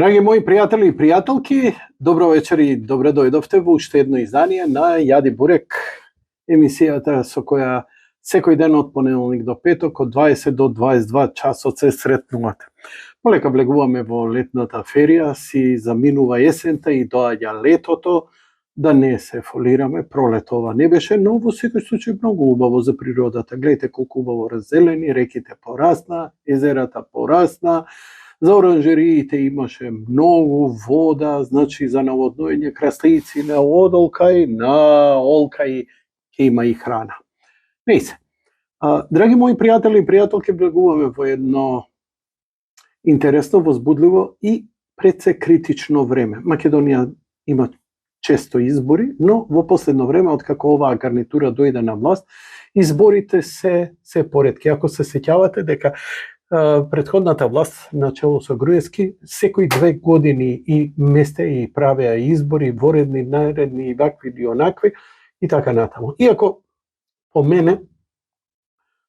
Драги мои пријатели и пријателки, добро вечер и добре дојдовте во уште едно издание на Јади Бурек, емисијата со која секој ден од понеделник до петок од 20 до 22 часот се сретнувате. Полека влегуваме во летната ферија, си заминува есента и доаѓа летото, да не се фолираме, пролетова не беше, но во секој случај многу убаво за природата. Гледате колку убаво раззелени, реките порасна, езерата порасна, за оранжериите имаше многу вода, значи за наводнување краставици на одолкај, на олкај ќе има и храна. Не се. Драги мои пријатели и пријателки, влегуваме во едно интересно, возбудливо и пред се критично време. Македонија има често избори, но во последно време, откако оваа гарнитура дојде на власт, изборите се поретки. Ако се сеќавате дека претходната власт начело со Груевски секои 2 години и месте и правеа избори, воредни, наредни, вакви и онакви и така натаму. Иако по мене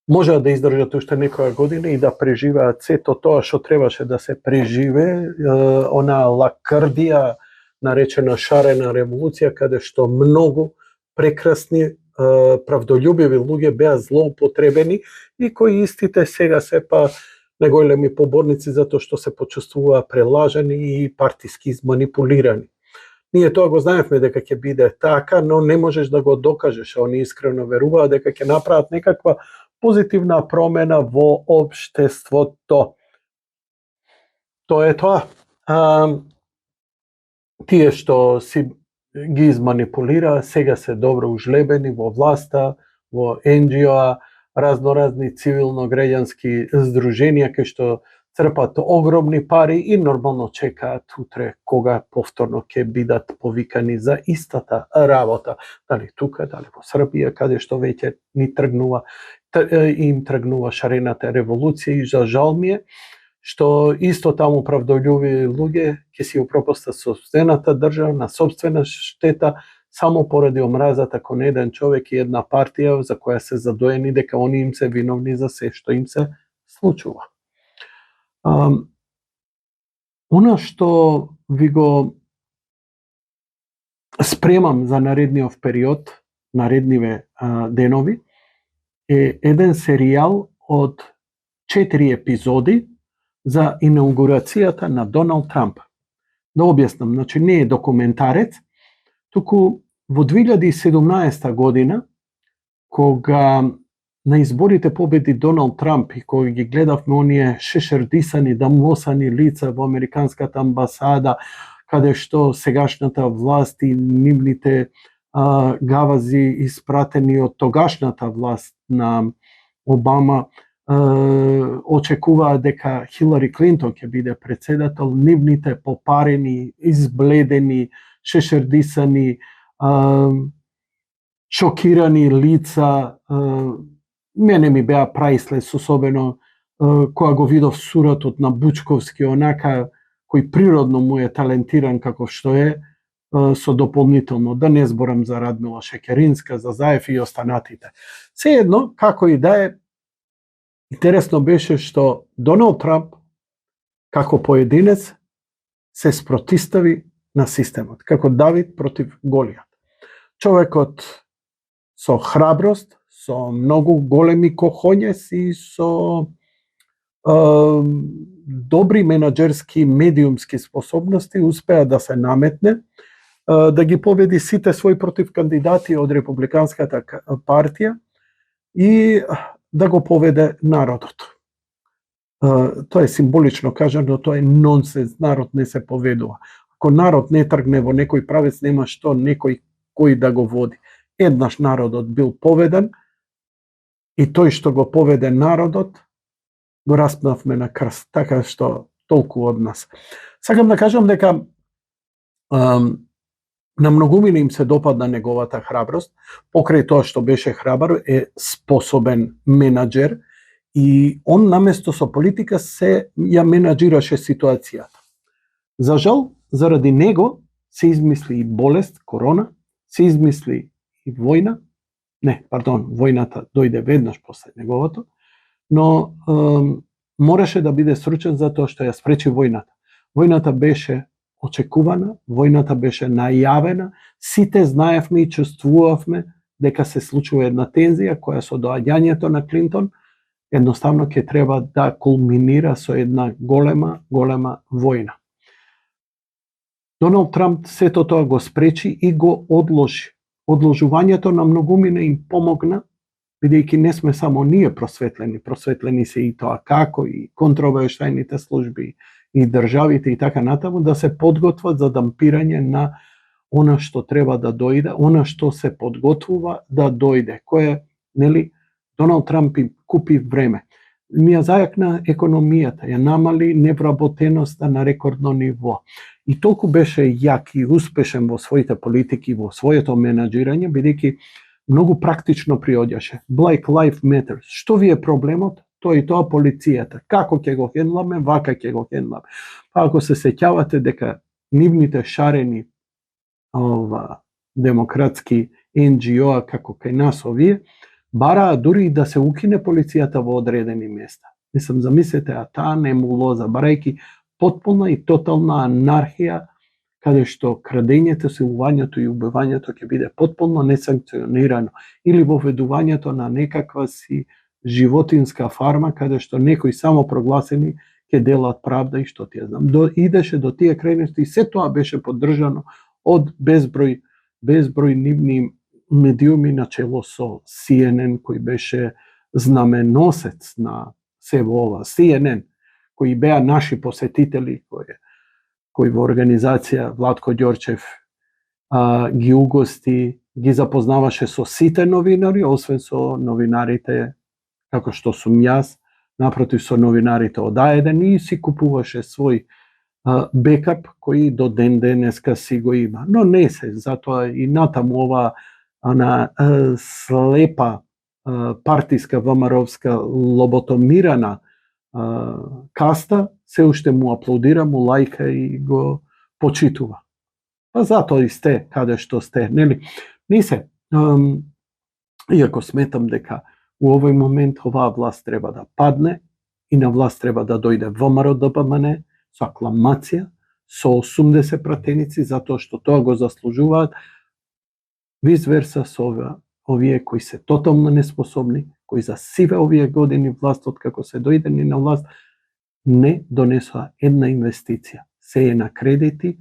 можеа да издржат уште некоја година и да преживеат сето тоа што требаше да се преживе, онаа лакрдија наречена шарена револуција, каде што многу прекрасни правдолюбиви луѓе беа злоупотребени и кои истите сега се па најголеми поборници затоа што се почувствуваа прелажани и партиски изманипулирани. Ние тоа го знаевме дека ќе биде така, но не можеш да го докажеш. Они искрено веруваа дека ќе направат некаква позитивна промена во општеството. Тоа е тоа. Тие што си ги изманипулираа, сега се добро ужлебени во власта, во НГО, разноразни цивилно-граѓански здруженија кои што црпат огромни пари и нормално чекаат утре кога повторно ќе бидат повикани за истата работа. Дали тука, дали во Србија, каде што веќе им тргнува шарената револуција и за жал ми е што исто таму правдолюби луѓе ќе си упропастат сопствената држава на сопствена штета само поради омразата кон еден човек и една партија за која се задоени дека они им се виновни за се што им се случува. Она што ви го спремам за наредниот период, наредниве денови, е еден серијал од 4 епизоди за инаугурацијата на Доналд Трамп. Да објаснам, значи не е документарец, туку во 2017 година, кога на изборите победи Доналд Трамп и кога ги гледавме оние шешердисани, дамлосани лица во Американската амбасада, каде што сегашната власт и нивните гавази испратени од тогашната власт на Обама очекуваа дека Хилари Клинтон ќе биде председател, нивните попарени, избледени, шешердисани, шокирани лица, мене ми беа праислес, особено кога го видов суратот на Бучковски, онака кој природно му е талентиран како што е, со дополнително, да не зборам за Радмила Шекеринска, за Заев и останатите. Сеедно, како и да е, интересно беше што Доналд Трамп, како поединец, се спротистави на системот, како Давид против Голијат. Човекот со храброст, со многу големи кохоњес и со добри менаџерски, медиумски способности успеа да се наметне, да ги победи сите своји против кандидати од Републиканската партија и да го поведе народот. Тоа е символично кажано, тоа е нонсенс, народ не се поведува. Ако народ не тргне во некој правец, нема што некој кој да го води. Еднаш народот бил поведен и тој што го поведе народот, го распнавме на крст, така што толку од нас. Сакам да кажам дека на многумина им се допадна неговата храброст, покрај тоа што беше храбар, е способен менаџер и он наместо со политика се ја менаџираше ситуацијата. За жал, заради него се измисли и болест, корона, се измисли и војна, војната дојде веднаш после неговото, но мораше да биде сручен затоа што ја спречи војната. војната беше очекувана, војната беше најавена, сите знаевме и чувствувавме дека се случува една тензија која со доаѓањето на Клинтон едноставно ќе треба да кулминира со една голема војна. Доналд Трамп сето тоа го спречи и го одложи. Одложувањето на многумина им помогна, бидејќи не сме само ние просветлени се и тоа како и контробавештајните служби и државите и така натаму, да се подготват за дампирање на она што треба да дојде, она што се подготвува да дојде, кое, нели, Доналд Трамп им купи време. Ми ја зајакна економијата, ја намали невработеноста на рекордно ниво. И толку беше јак и успешен во своите политики, во своето менаџирање, бидејќи многу практично приоѓаше. Black Lives Matter. Што ви е проблемот? Тоа и тоа полицијата. Како ќе го хендламе? Вака ќе го хендламе. Па ако се сеќавате дека нивните шарени демократски NGO-а како кај нас овие, бараа дури и да се укине полицијата во одредени места. Мислам, замислете, а таа немулоза, барајќи потполна и тотална анархија, каде што крадењето, силувањето и убивањето ќе биде потполно несанкционирано, или воведувањето на некаква си животинска фарма, каде што некои само прогласени ќе делат правда и што ти ја знам. Идеше до тие крајности и се тоа беше поддржано од безброј нивни медиуми начело со CNN, кој беше знаменосец на се во ова. CNN, кои беа наши посетители, кои во организација Владко Ѓорчев ги угости, ги запознаваше со сите новинари, освен со новинарите како што сум јас, напротив со новинарите од А1, и си купуваше свој бекап кој до ден денеска си го има. Но не се, затоа и натаму ова слепа партиска ВМРО-вска лоботомирана каста се уште му аплодира, му лајка и го почитува. Па затоа и сте каде што сте, нели? Не се, иако сметам дека у овој момент оваа власт треба да падне и на власт треба да дојде ВМРО-ДПМН со акламација, со 80 пратеници, затоа што тоа го заслужуваат, виз верса со овие кои се тотално неспособни, кои за сиве овие години власт, откако се дојдени на власт, не донесоа една инвестиција. Се е на кредити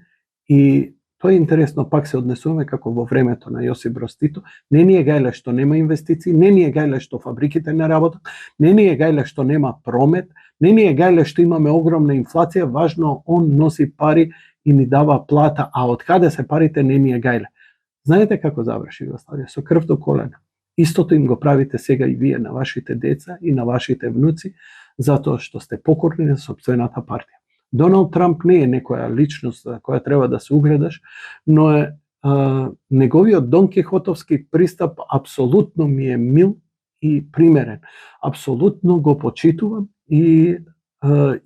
и тоа е интересно, пак се однесуваме како во времето на Јосип Броз Тито. Не ни е гајле што нема инвестиции, не ни е гајле што фабриките не работат, не ни е гајле што нема промет, не ни е гајле што имаме огромна инфлација, важно он носи пари и ни дава плата, а од каде се парите не ни е гајле. Знаете како заврши Југославија? Со крв до колена. Истото им го правите сега и вие на вашите деца и на вашите внуци, затоа што сте покорни на сопствената партија. Доналд Трамп не е некоја личност за која треба да се угледаш, но е неговиот Дон Кихотовски пристап апсолутно ми е мил и примерен. Апсолутно го почитувам и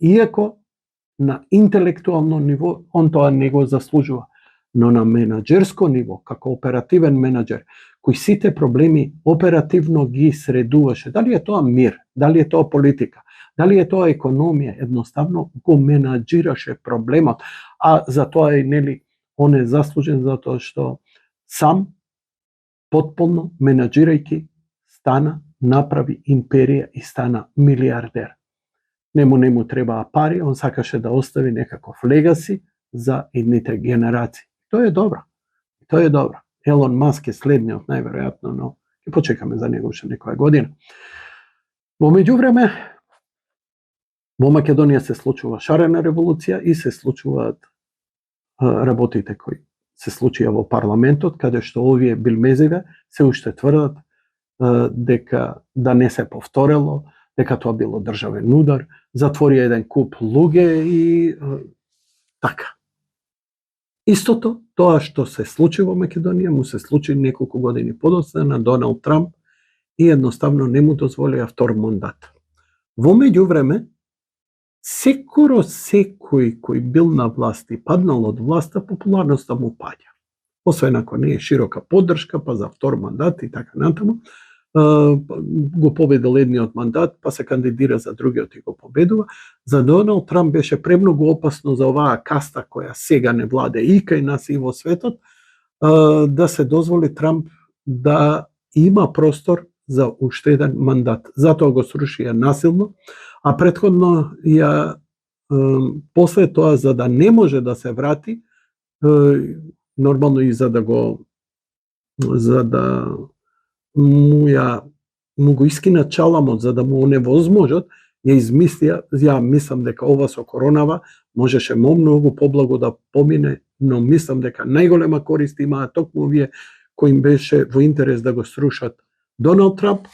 иако на интелектуално ниво он тоа не го заслужува, но на менаџерско ниво, како оперативен менаџер, кој сите проблеми оперативно ги средуваше, дали е тоа мир, дали е тоа политика, дали е тоа економија, едноставно го менаџираше проблемот, а за тоа е, нели, он е заслужен затоа што сам потполно менаџирајќи стана, направи империја и стана милиардер. Не му требаа пари, он сакаше да остави некаков легаси за едните генерации. Тоа е добро. Тоа е добро. Елон Маск е следниот најверојатно, но ќе почекаме за него уште некоја година. Во меѓувреме, во Македонија се случува шарена револуција и се случуваат работите кои се случија во парламентот, каде што овие билмезиве се уште тврдат дека да не се повторело, дека тоа било државен удар, затворија еден куп луѓе и така. Истото, тоа што се случи во Македонија, му се случи неколку години подоцна на Доналд Трамп и едноставно не му дозволија втор мандат. Во меѓувреме, секоро секој кој бил на власт и паднал од власта, популарноста му паѓа. Освен ако не е широка поддршка, па за втор мандат и така натаму, го победил едниот мандат, па се кандидира за другиот и го победува. За Доналд Трамп беше премногу опасно за оваа каста која сега не владе и кај нас и во светот, да се дозволи Трамп да има простор за уште еден мандат. Затоа го срушија насилно, а претходно после тоа, за да не може да се врати, нормално и за да му го искина чаламот, за да му оневозможат, ја измислија, ја мислам дека ова со коронава можеше многу поблаго да помине, но мислам дека најголема корист имаа токму овие кои им беше во интерес да го срушат Доналд Трамп,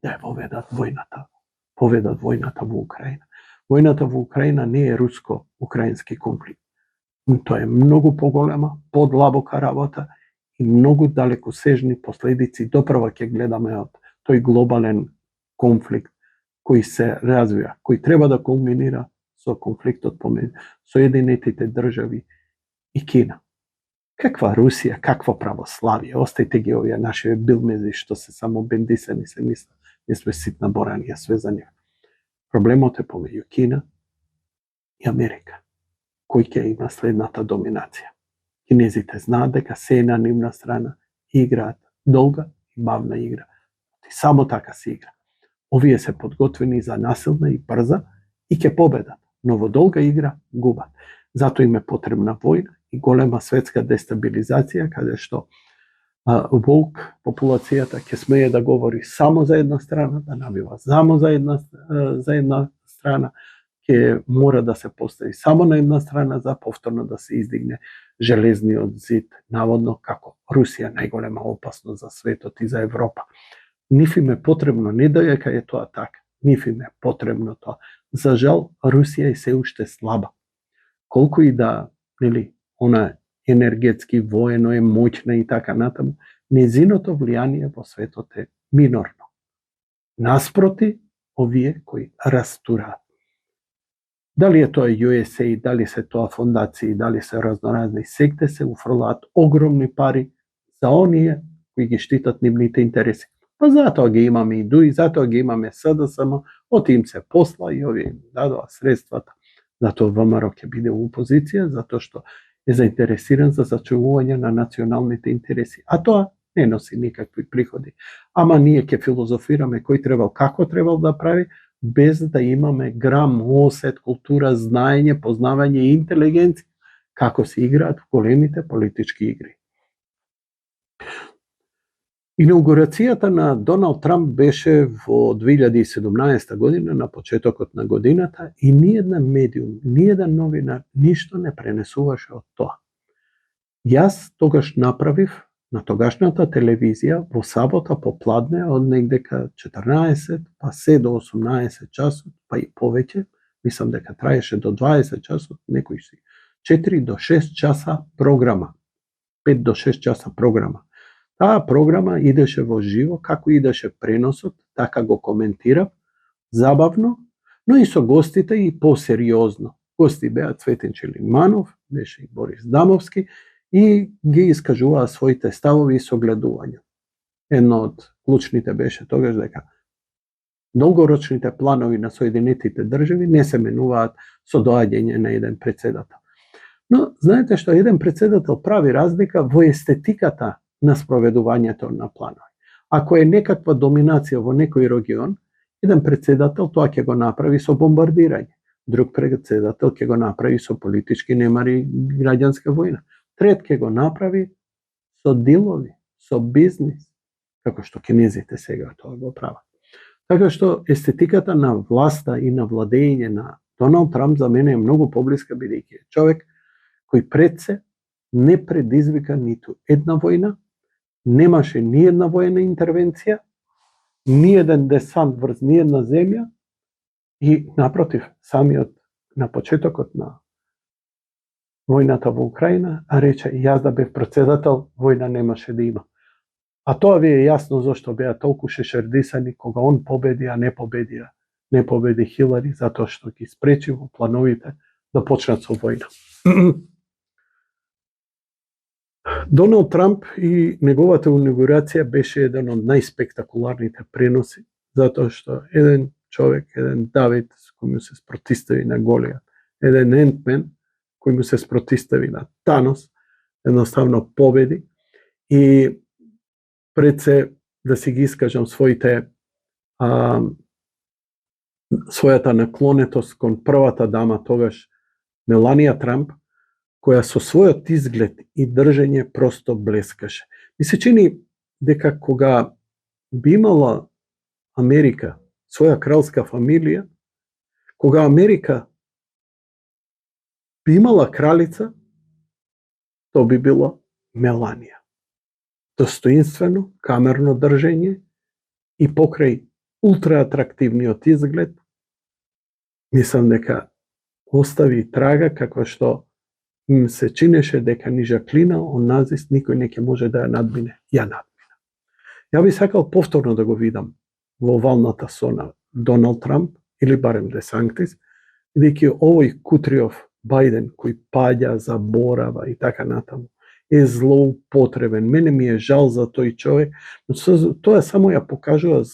да ја поведат војната во Украина. Војната во Украина не е руско-украински конфликт. Тоа е многу поголема, подлабока работа и многу далекосежни последици. Допрва ќе гледаме од тој глобален конфликт кој се развива, кој треба да кулминира со конфликтот помеѓу Соединетите држави и Кина. Каква Русија, какво православие, остајте ги овие наши билмези што се само бендисани, се мислат, не сме ситна боранија све за нив. Проблемот е помеѓу Кина и Америка. Кој ќе има следната доминација? Кинезите знаат дека се е на нивна страна и играат долга и бавна игра. И само така се игра. Овие се подготвени за насилна и брза и ќе победат, но во долга игра губат. Зато им е потребна војна и голема светска дестабилизација, каде што волк популацијата ќе смее да говори само за една страна, да набива само за една страна, ќе мора да се постави само на една страна за повторно да се издигне железниот зид, наводно како Русија најголема опасност за светот и за Европа. Ниф им е потребно, не дека е тоа така, ниф им е потребно тоа. За жал, Русија е се уште слаба. Колку и да, она енергетски, воено е моќна и така натаму, незиното влијание во светот е минорно. Наспроти, овие кои растураат. Дали е тоа USA, дали се тоа фондации, дали се разноразни секте, се уфрлаат огромни пари за оние кои ги штитат нивните интереси. Па затоа ги имаме и ДУИ, затоа ги имаме СДСМ, од им се посла и овие дадоа средствата. Затоа ВМРО ќе биде у опозиција, затоа што е заинтересиран за зачувување на националните интереси. А тоа не носи никакви приходи. Ама ние ќе филозофираме кој требал, како требал да прави, без да имаме грам осет, култура, знаење, познавање и интелигенција, како се играат големите политички игри. Инаугурацијата на Доналд Трамп беше во 2017 година, на почетокот на годината, и ниеден медиум, ниеден новинар, ништо не пренесуваше од тоа. Јас тогаш направив на тогашната телевизија во сабота попладне од негдека 14, па се до 18 часот, па и повеќе, мислам дека траеше до 20 часот, некои си 4 до 6 часа програма, 5 до 6 часа програма. Таа програма идеше во живо, како идеше преносот, така го коментирав, забавно, но и со гостите и посериозно. Гости беа Цветин Челиманов, беше и Борис Дамовски, и ги искажуваа своите ставови и согледувања. Едно од клучните беше тогаш дека долгорочните планови на Соединетите држави не се менуваат со доаѓање на еден претседател. Но, знаете што, еден претседател прави разлика во естетиката на спроведувањето на планови. Ако е некаква доминација во некој регион, еден претседател тоа ќе го направи со бомбардирање. Друг претседател ќе го направи со политички немари и граѓанска војна. Трет ќе го направи со дилови, со бизнис, како што кинезите сега тоа го прават. Така што естетиката на власта и на владење на Доналд Трамп за мене е многу поблиска, бидејќи е човек кој пред се не предизвика ниту една војна, немаше ни една воена интервенција, ни еден десант врз ни една земја и, напротив, самиот на почетокот на војната во Украина, рече, јас да бев претседател, војна немаше да има. А тоа ви е јасно зашто беа толку шешердисани кога он победи, а не победи Хилари, затоа што ги спречи во плановите да почнат со војна. Доналд Трамп и неговата инаугурација беше еден од најспектакуларните преноси, затоа што еден човек, еден Давид кој му се спротистави на Голијат, еден Ентмен кој му се спротистави на Танос, едноставно победи и пред се да си ги искажам својата наклонетост кон првата дама тогаш Меланија Трамп, која со својот изглед и држење просто блескаше. Ми се чини дека кога би имала Америка своја кралска фамилија, кога Америка би имала кралица, то би било Меланија. Достоинствено, камерно држење и покрај ултраатрактивниот изглед, мислам дека остави трага каква што се чинеше дека ни Жаклина Оназис никој не ќе може да ја надмине. Ја надмина. Ја би сакал повторно да го видам во валната со Доналд Трамп или барем Де Сантис, бидејќи овој Кутриов Бајден кој паѓа, заборава и така натаму е злоупотребен. Мене ми е жал за тој човек, но тоа само ја покажува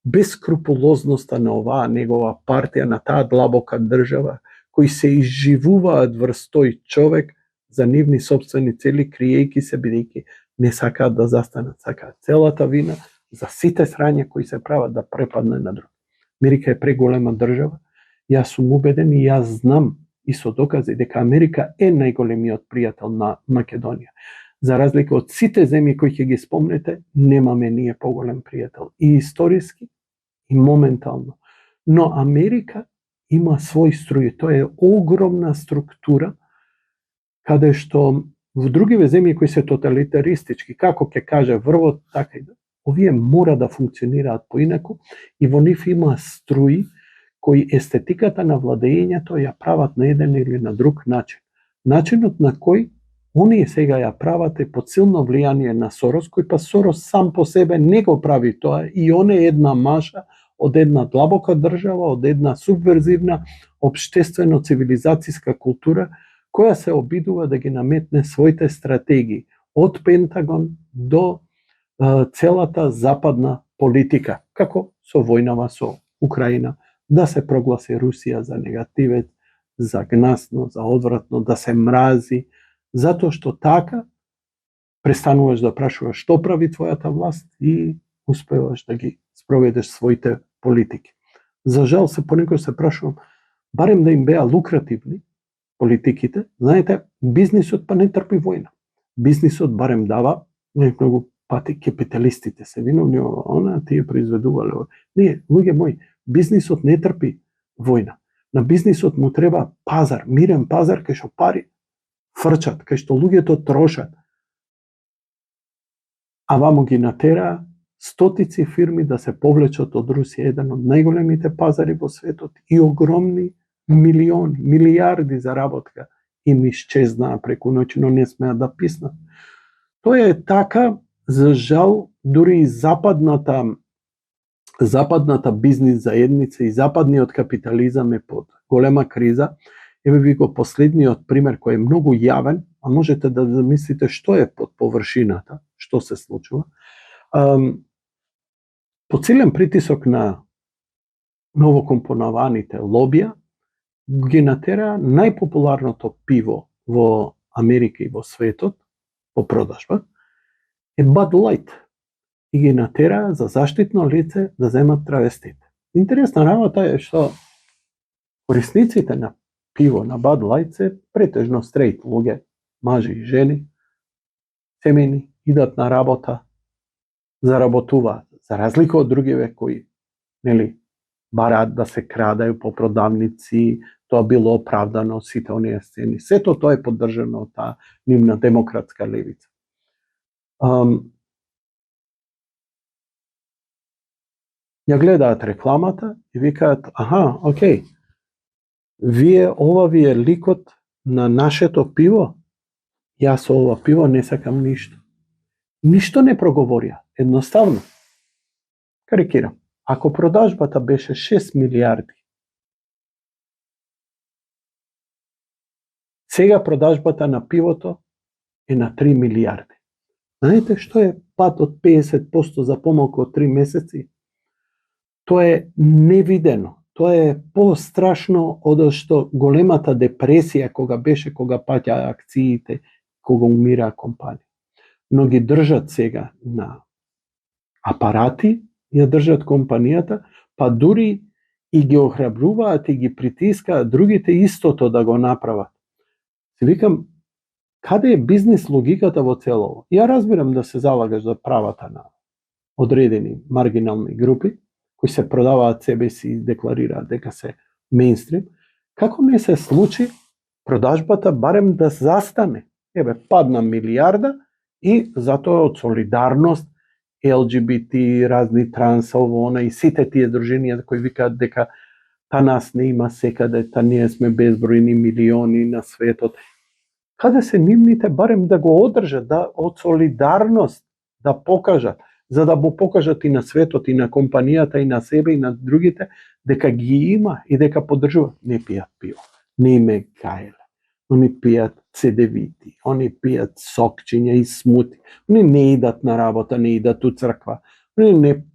бескрупулозноста на оваа негова партија, на таа длабока држава, кои се изживуваат врз тој човек за нивни собствени цели, криејки се, бидејќи не сакаат да застанат, сакаат целата вина за сите срања кои се прават да препадне на друг. Америка е преголема држава, јас сум убеден и јас знам и со докази дека Америка е најголемиот пријател на Македонија. За разлика од сите земји кои ќе ги спомнете, немаме ние поголем пријател и историски и моментално. Но Америка има свој струј, тоа е огромна структура каде што во другиве земји кои се тоталитаристички, како ќе каже врвот, така и овие мора да функционираат поинаку и во нив има струи кои естетиката на владењето ја прават на еден или на друг начин. Начинот на кој оние сега ја прават е под силно влијание на Сорос, кој па Сорос сам по себе не го прави тоа и он е една маша од една длабока држава, од една субверзивна општествено-цивилизацијска култура, која се обидува да ги наметне своите стратегии од Пентагон до целата западна политика, како со војнава со Украина, да се прогласи Русија за негативец, за гнасно, за одвратно, да се мрази, затоа што така престануваш да прашуваш што прави твојата власт и успеваш да ги спроведеш своите политики. За жал се понекој се прашувам, барем да им беа лукративни политиките, знаете, бизнисот па не трпи војна. Бизнисот барем дава, многу пати капиталистите се виновни, она тие произведувале. Не, луѓе мои, бизнисот не трпи војна. На бизнисот му треба пазар, мирен пазар кај што пари фрчат, кај што луѓето трошат. А ваму ги натера стотици фирми да се повлечат од Русија, еден од најголемите пазари во светот, и огромни милиони, милијарди заработка им исчезнаа преку ноќ, но не смеат да писнат. Тоа е така, за жал, дури и западната бизнис заедница и западниот капитализам е под голема криза. Еве ви го последниот пример кој е многу јавен, а можете да замислите што е под површината, што се случува. Под силен притисок на новокомпонованите лобија, ги натера најпопуларното пиво во Америка и во светот, по продажба, е Bud Light. И ги натера за заштитно лице да земат травестите. Интересна работа е што корисниците на пиво на Bud Light се претежно стрейт луѓе, мажи и жени, семени, идат на работа, заработуваат, за разлика од другиве кои, бараат да се крадеју по продавници, тоа било оправдано, сите оние сцени. Сето тоа е поддржано од таа нивна демократска левица. Ја гледаат рекламата и викаат, окей, ова ви е ликот на нашето пиво, јас со ова пиво не сакам ништо. Ништо не проговорија, едноставно. Карикирам, ако продажбата беше 6 милијарди, сега продажбата на пивото е на 3 милиарди. Знаете што е пад од 50% за помалку од 3 месеци? Тоа е невидено. Тоа е пострашно од што големата депресија кога паќа акциите, кога умира компанија. Но ги држат сега на апарати, ја држат компанијата, па дури и ги охрабруваат и ги притискаат другите истото да го направат. Си викам, каде е бизнес логиката во цело ово? Ја разбирам да се залагаш за правата на одредени маргинални групи, кои се продаваат себе си и декларираат дека се мејнстрим. Како не се случи продажбата барем да застане? Еве, падна милиарда и затоа од солидарност LGBT, разни трансово, и сите тие дружинија кои викаат дека та нас не има секаде, та ние сме безбројни милиони на светот. Каде се нивните барем да го одржат, да од солидарност да покажат, за да го покажат и на светот, и на компанијата, и на себе, и на другите, дека ги има и дека поддржуваат. Не пијат пиво, не име гајле, они пијат цедевити, они пијат сокчиња и смути, они не идат на работа, не идат у црква, они не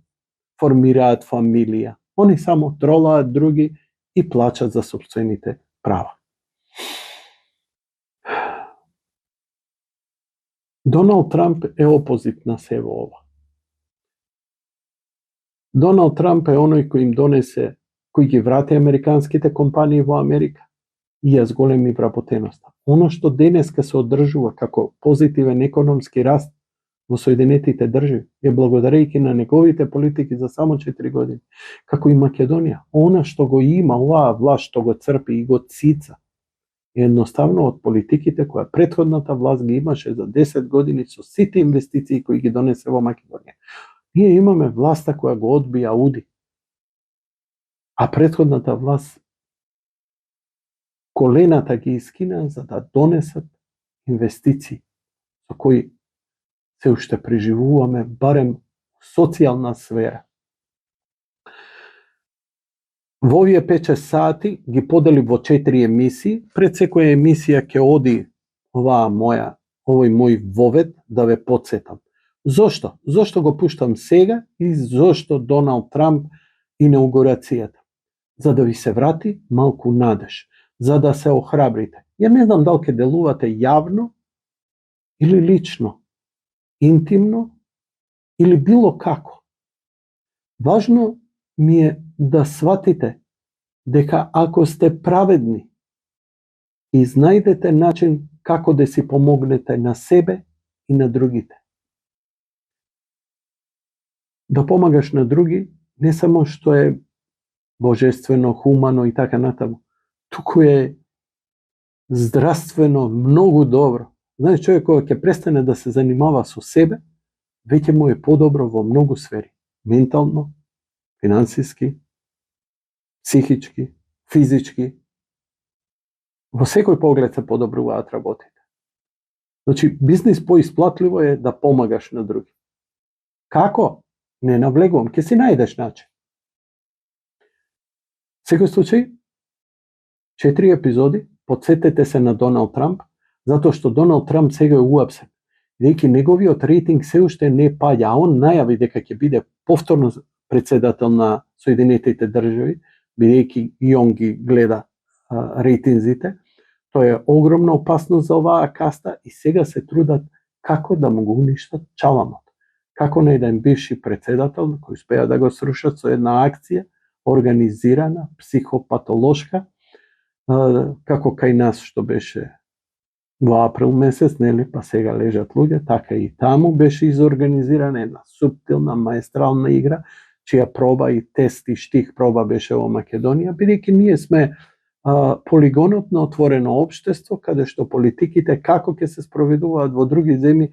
формираат фамилија, они само тролаат други и плачат за сопствените права. Доналд Трамп е опозит на сево ова. Доналд Трамп е оној кој им донесе, кој ги врати американските компании во Америка и ја зголеми вработеноста. Оно што денеска се одржува како позитивен економски раст во Соединетите држави е благодарејќи на неговите политики за само 4 години. Како и Македонија, она што го има, оваа власт што го црпи и го цица, едноставно од политиките која претходната власт ги имаше за 10 години со сите инвестиции кои ги донесе во Македонија. Ние имаме власта која го одбија ауди, а претходната власт колената ги искина за да донесат инвестиции со кои се уште преживуваме барем социјална сфера. Во овие 5-6 сати ги подели во 4 емисии. Пред секоја емисија ќе оди овој мој вовед да ве потсетам. Зошто? Зошто го пуштам сега и зошто Доналд Трамп инаугурацијата? За да ви се врати малку надеж, за да се охрабрите. Ја не знам дали ќе делувате јавно или лично, интимно или било како. Важно ми е да сватите дека ако сте праведни и знајдете начин како да си помогнете на себе и на другите. Да помагаш на други не само што е божествено, хумано и така натаму, туку е здравствено многу добро. Знаеш, човек кога ќе престане да се занимава со себе, веќе му е подобро во многу сфери. Ментално, финансиски, психички, физички. Во секој поглед се подобруваат работите. Значи, бизнис поисплатливо е да помагаш на други. Како? Не навлегувам, ќе си најдеш начин. Секој случај, 4 епизоди, подсетете се на Доналд Трамп, затоа што Доналд Трамп сега е уапсен. Дејќи неговиот рейтинг се уште не паѓа, а он најави дека ќе биде повторно председател на Соединетите држави, бидејќи и он ги гледа рейтинзите. Тоа е огромна опасност за оваа каста и сега се трудат како да му го уништат чаламот. Како на еден бивши председател, кој успеа да го срушат со една акција, организирана, психопатолошка, како кај нас што беше во април месец, нели, па сега лежат луѓе, така и таму беше изорганизирана една суптилна, маестрална игра, чија проба и тест и штих проба беше во Македонија, бидејќи ние сме полигонот на отворено општество, каде што политиките како ќе се спроведуваат во други земји,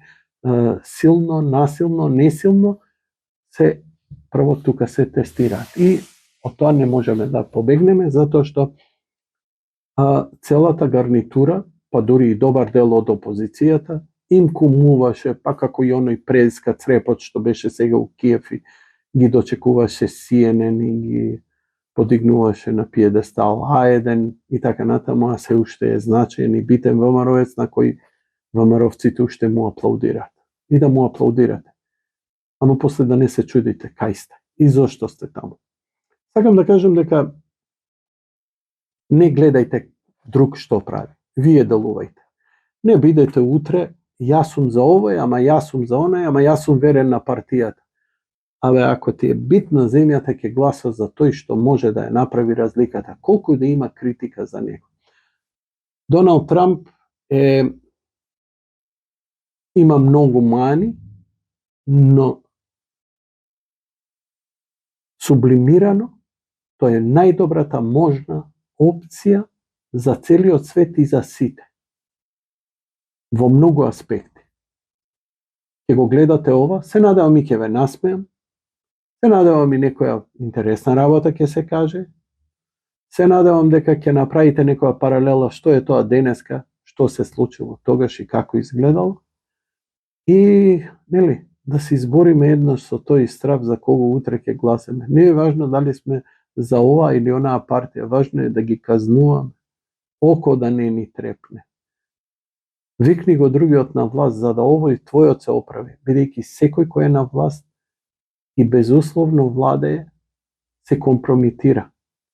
силно, насилно, несилно, се прво тука се тестираат. И од тоа не можеме да побегнеме, затоа што целата гарнитура, па дури и добар дел од опозицијата, им кумуваше, па како и оној преска црепот што беше сега у Киев и ги дочекуваше CNN и ги подигнуваше на пиедестал А1 и така натаму, а се уште е значаен и битен ВМРО-ец на кој ВМРО-вците уште му аплаудираат. И да му аплаудирате. Ама после да не се чудите кај сте и зошто сте таму. Сакам да кажем дека не гледајте друг што прави. Вие делувајте. Не бидете утре, јас сум за овој, ама јас сум за онај, ама јас сум верен на партијата. Абе, ако ти е бит на земјата, ќе гласа за тој што може да ја направи разликата, колку да има критика за него. Доналд Трамп има многу мани, но сублимирано, тоа е најдобрата можна опција за целиот свет и за сите. Во многу аспекти. Ќе го гледате ова, се надевам и ќе ве насмеам, се надевам и некоја интересна работа ќе се каже, се надевам дека ќе направите некоја паралела што е тоа денеска, што се случило тогаш и како изгледало. И, нели, да се избориме еднаш со тој страв за кого утре ќе гласаме. Не е важно дали сме за ова или онаа партија, важно е да ги казнуваме, око да не ни трепне. Викни го другиот на власт за да овој твојот се оправи, бидејќи секој кој е на власт и безусловно владее, се компрометира.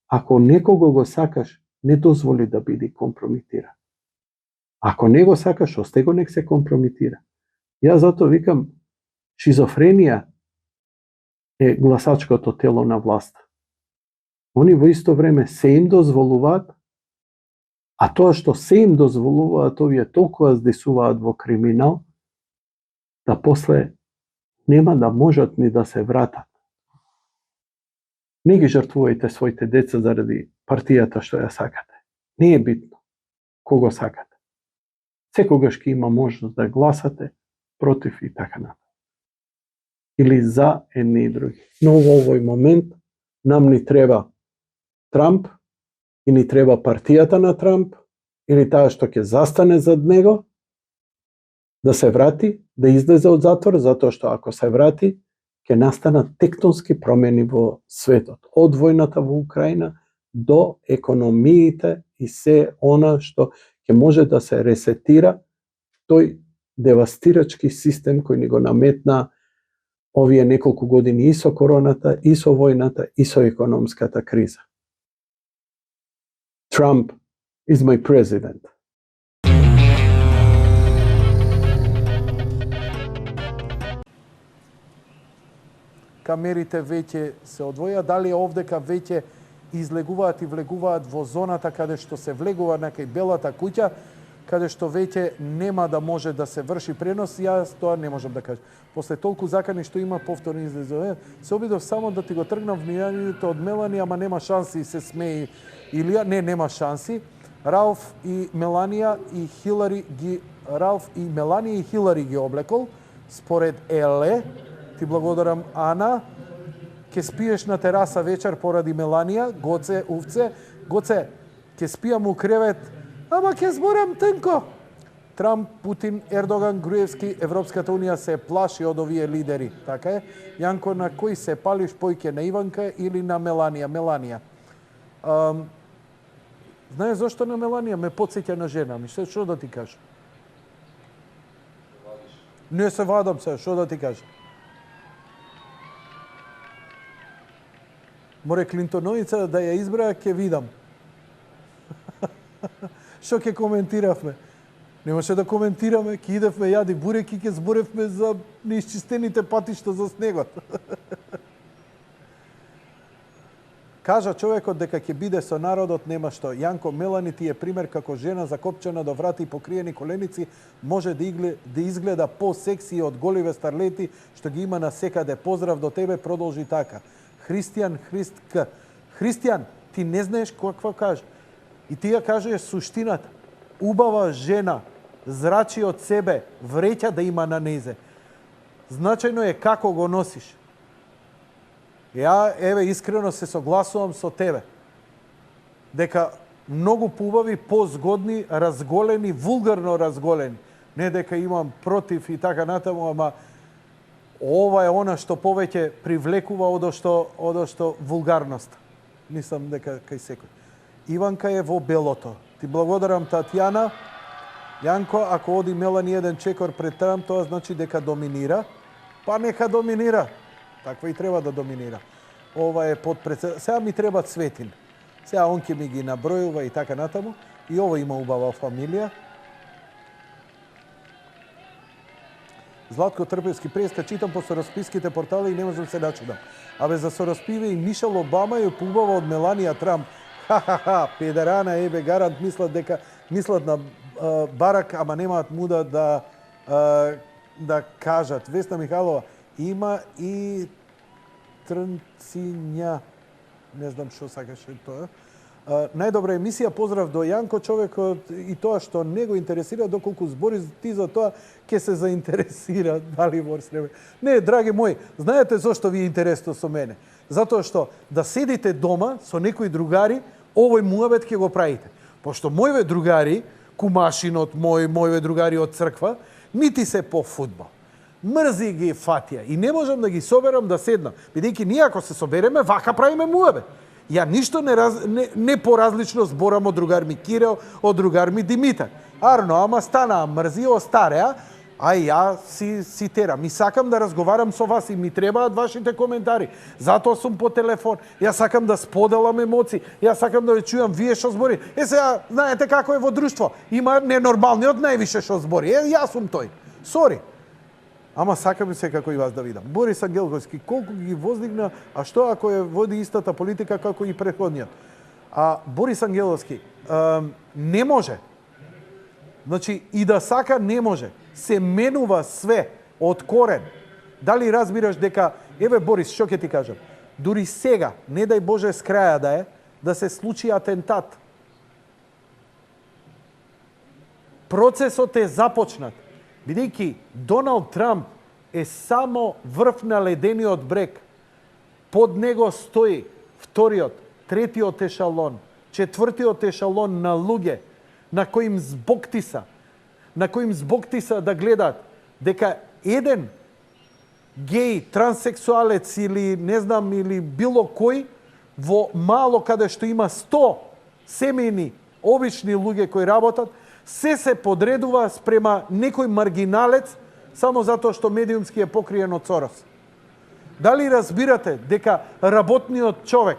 Ако некого го сакаш, не дозволи да биде компрометира. Ако не го сакаш, осте го нек се компрометира. Јас затоа викам, шизофренија е гласачкото тело на власта. Они во исто време се им дозволуваат, а тоа што се им дозволуваат, овие толкова здесуваат во криминал, да после нема да можат ни да се вратат. Не ги жртвувајте своите деца заради партијата што ја сакате. Не е битно кого сакате. Секогаш ќе има можност да гласате против и така натаму. Или за едни и други. Но во овој момент нам ни треба Трамп, и ни треба партијата на Трамп, или таа што ќе застане зад него, да се врати, да излезе од затвор, затоа што ако се врати, ќе настанат тектонски промени во светот. Од војната во Украина до економиите и се она што ќе може да се ресетира тој девастирачки систем кој ни го наметна овие неколку години и со короната, и со војната, и со економската криза. Trump is my president. Камерите веќе се одвоја, дали овдека веќе излегуваат и влегуваат во зоната каде што се влегува на кај Белата куќа, каде што веќе нема да може да се врши пренос, јас тоа не можам да кажам. После толку закани што има повторни излезови, се обидов само да ти го тргнам вниманието од Мелани, ама нема шанси, се смеи Илија, нема шанси. Ралф и Меланија и Хилари ги облекол, според Еле. Ти благодарам, Ана. Ке спиеш на тераса вечер поради Меланија, Гоце, Увце. Гоце, ке спијам у кревет, ама ке зборам тенко. Трамп, Путин, Ердоган, Груевски, Европската Унија се плаши од овие лидери. Така е. Јанко, на кој се палиш појке, на Иванка или на Меланија? Меланија. Знаеш зошто на Меланија? Ме потсеќа на жена ми. Што да ти кажам? Не се вадам се, што да ти кажам? Море Клинтоновица да ја избра, ќе видам. Што ќе коментиравме? Немаше да коментираме, ќе идевме јади бурек и ќе зборевме за неисчистените патишта за снегот. Кажа човекот дека ќе биде со народот, нема што. Јанко, Мелани ти е пример како жена закопчена до врати и покриени коленици може да изгледа по-секси од голиве старлети што ги има на секаде. Поздрав до тебе, продолжи така. Христијан, ти не знаеш каква кажа. И ти ја кажеш суштината. Убава жена, зрачи од себе, вреќа да има на незе. Значајно е како го носиш. Ја, еве, искрено се согласувам со тебе. Дека многу поубави, позгодни, разголени, вулгарно разголени. Не дека имам против и така натаму, ама ова е она што повеќе привлекува одошто вулгарност. Мислам дека кај секој. Иванка е во белото. Ти благодарам, Татјана. Јанко, ако оди Мелани еден чекор пред Трамп, тоа значи дека доминира. Па нека доминира. Таква и треба да доминира. Ова е подпредседател. Сега ми треба Цветин. Сега он ќе ми ги набројува и така натаму. И ова има убава фамилија. Златко Трпевски преска, читам по сорасписките портали и не можам се начудам. Абе за сораспиве и Мишел Обама е поубава од Меланија Трамп. Ха-ха-ха, педерана ебе гарант мислат на Барак, ама немаат муда да кажат. Весна Михайлова, има и трнциња. Не знам што сакаше тоа. Најдобра емисија, поздрав до Јанко, човекот и тоа што не го интересира, доколку збори ти за тоа, ќе се заинтересира, дали морс не. Не, драги мои, знаете зошто ви е интересно со мене? Затоа што да седите дома со некои другари, овој муабет ќе го правите. Пошто мојве другари, кумашинот мојве другари од црква, нити се по фудбал. Мрзи ги фатија и не можам да ги соберам да седнам. Бидејќи ние ако се собереме, вака правиме муабет. Ја ништо не поразлично зборам од другар ми Кирил, од другар ми Димитар. Арно, ама станаа мрзи, остареа, а ја си терам. И сакам да разговарам со вас и ми требаат вашите коментари. Затоа сум по телефон. Ја сакам да споделам емоции. Ја сакам да ве чујам вие што збори. Сега, знаете како е во друштво. Има ненормалниот највише што збори. Јас сум тој. Сори. Ама сакам се како и вас да видам. Борис Ангелковски, колку ги воздигна, а што ако е води истата политика како и претходниот? Борис Ангелковски, не може. Значи, и да сака не може. Се менува све од корен. Дали разбираш дека, еве Борис, што ќе ти кажам? Дури сега, не дај Боже с краја да е, да се случи атентат. Процесот е започнат. Бидејќи Доналд Трамп е само врв на ледениот брег. Под него стои вториот, третиот ешалон, четвртиот ешалон на луѓе на кои им збоктиса да гледаат дека еден геј, транссексуалец или не знам или било кој во мало каде што има 100 семејни обични луѓе кои работат, се подредува спрема некој маргиналец само затоа што медиумски е покриен од Сорос. Дали разбирате дека работниот човек,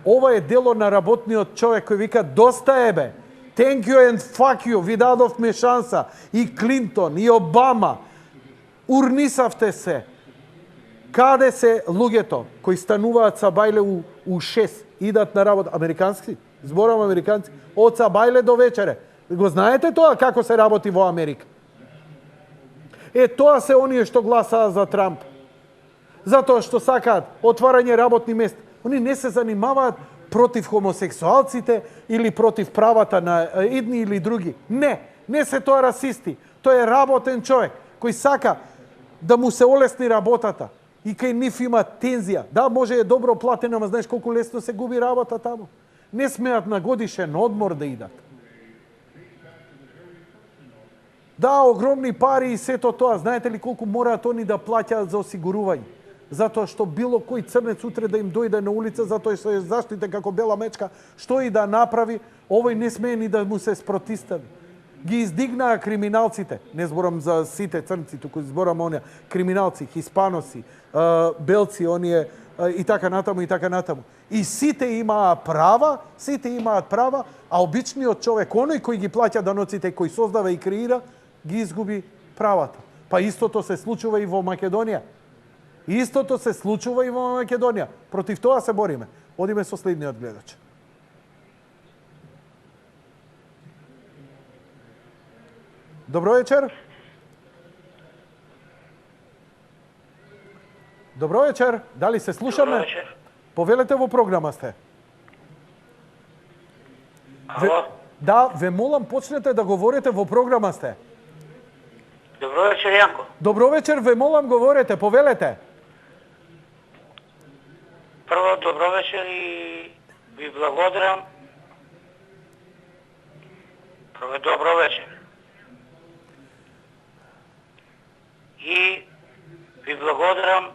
ова е дело на работниот човек кој вика доста е бе, thank you and fuck you, ви дадовме шанса, и Клинтон, и Обама, урнисавте се. Каде се луѓето кои стануваат са бајле у 6, идат на работа, американски, зборам американци, од са бајле до вечере. Го знаете тоа како се работи во Америка? Тоа се оние што гласаа за Трамп. Затоа што сакаат отварање работни места. Они не се занимаваат против хомосексуалците или против правата на едни или други. Не се тоа расисти. Тој е работен човек кој сака да му се олесни работата. И кај нив има тензија. Да, може е добро платено, ама знаеш колку лесно се губи работа таму. Не смеат на годишен одмор да идат. Да, огромни пари и сето тоа. Знаете ли колку мораат они да плаќаат за осигурување? Затоа што било кој црнец утре да им дојде на улица, затоа што е заштите како бела мечка, што и да направи, овој не смее ни да му се спротистави. Ги издигнаа криминалците. Не зборам за сите црнци, туку зборам оние криминалци, хиспаноси, белци, оние и така натаму и така натаму. И сите имаат права, а обичниот човек, оној кој ги плаќа даноците, кој создава и креира, ги изгуби правата. Па истото се случува и во Македонија. Против тоа се бориме. Одиме со следниот гледач. Добро вечер. Добро вечер. Дали се слушаме? Добро вечер. Повелете во програма сте. Ало? Да, ве молам почнете да говорите во програма сте. Добро вечер, Јанко. Добро вечер, ве молам говорете, повелете. Прво, добро вечер и ви благодарам. Прво, добро вечер. И ви благодарам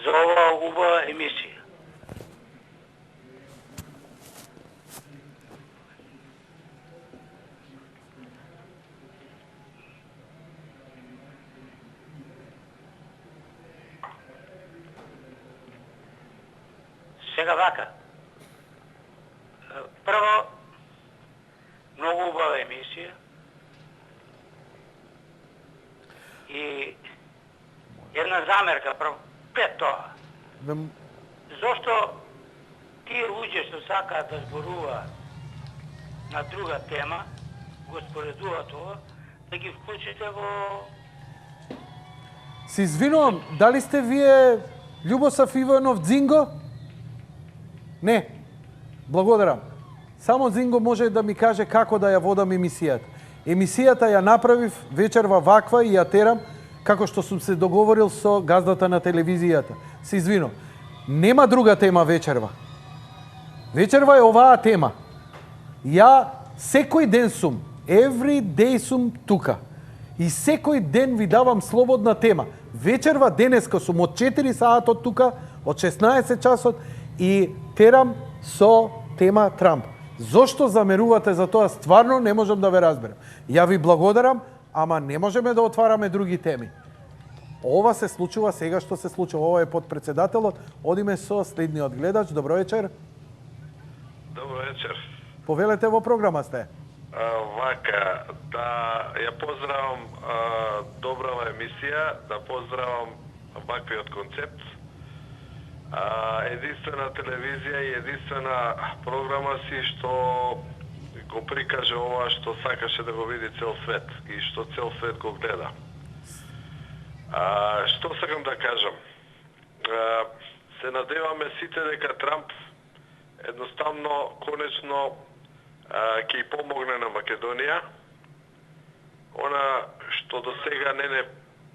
за оваа убава емисија. Сега вака. Прво, многу убава емисија. И една замерка, прво, пред тоа. Зошто тие луѓе што сакаат да зборуваат на друга тема, го споредува тоа, да ги вклучите во... Се извинувам, дали сте вие Љубосав Иванов Дзинго? Не. Благодарам. Само Дзинго може да ми каже како да ја водам емисијата. Емисијата ја направив вечерва ваква и ја терам како што сум се договорил со газдата на телевизијата. Се извинувам. Нема друга тема вечерва. Вечерва е оваа тема. Ја секој ден сум, every day сум тука. И секој ден ви давам слободна тема. Вечерва денеска сум од 4 саатот тука, од 16 часот и терам со тема Трамп. Зошто замерувате за тоа? Стварно не можам да ве разберам. Ја ви благодарам, ама не можеме да отвараме други теми. Ова се случува сега што се случува. Ова е подпредседателот. Одиме со следниот гледач. Добро вечер. Добро вечер. Повелете, во програма сте. Вака, да ја поздравам добрава емисија, да поздравам ваквиот концепт. Единствена телевизија и единствена програма си што го прикаже ова што сакаше да го види цел свет и што цел свет го гледа. Што сакам да кажам? Се надеваме сите дека Трамп едноставно, конечно, ќе и помогне на Македонија. Она што до сега не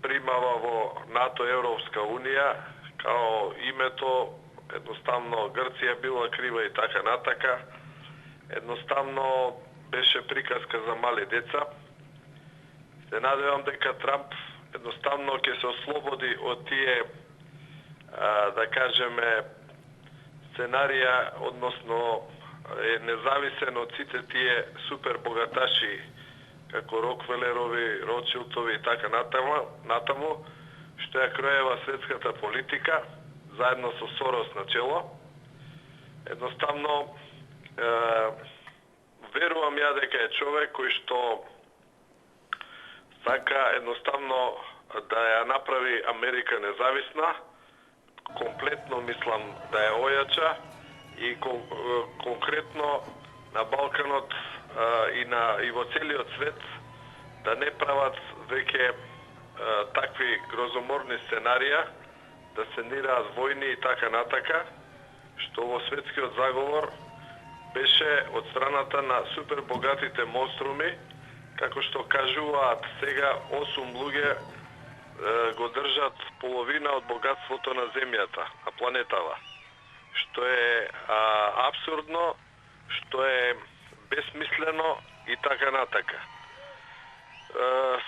примава во НАТО, Европска Унија, као името, едноставно Грција била крива и така натака. Едноставно беше приказка за мали деца. Се надевам дека Трамп едноставно ќе се ослободи од тие, да кажеме, сценарија, односно е независен од сите тие супер богаташи како Рокфелерови, Ротшилдови и така натаму, што ја кроева светската политика, заедно со Сорос на чело. Едноставно, верувам ја дека е човек кој што сака едноставно да ја направи Америка независна, комплетно мислам да ја ојача и конкретно на Балканот и во целиот свет да не прават веќе такви грозоморни сценарија, да се нираат војни и така натака, што во светскиот заговор беше од страната на супер богатите монструми, како што кажуваат сега 8 луѓе го држат половина од богатството на земјата, на планетава. Што е абсурдно, што е безсмислено и така натака.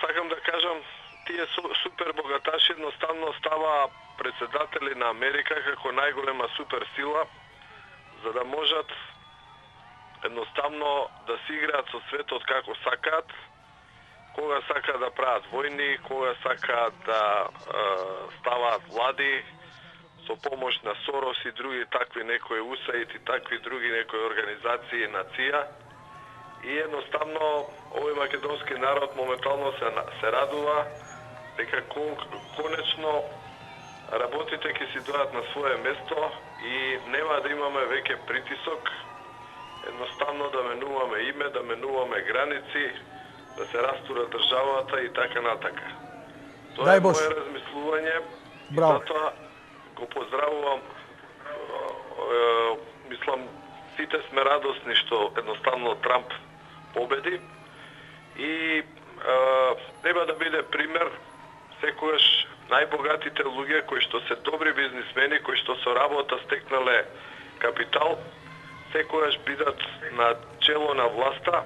Сакам да кажам, тие супер богаташи едноставно става председатели на Америка како најголема суперсила, за да можат едноставно да си играат со светот како сакаат, кога сакаат да прават војни, кога сакаат да ставаат влади, со помош на Сорос и други такви некои USAID и такви други некои организации на ЦИА. И едноставно овој македонски народ моментално се радува дека конечно работите ќе си дојдат на свое место и нема да имаме веќе притисок, едноставно да менуваме име, да менуваме граници, да се растура државата и така натака. Тоа е моје размислување. Браво. Затоа го поздравувам. Мислам, сите сме радосни што едноставно Трамп победи и треба да биде пример секогаш најбогатите луѓе кои што се добри бизнисмени, кои што со работа стекнале капитал, секогаш бидат на чело на власта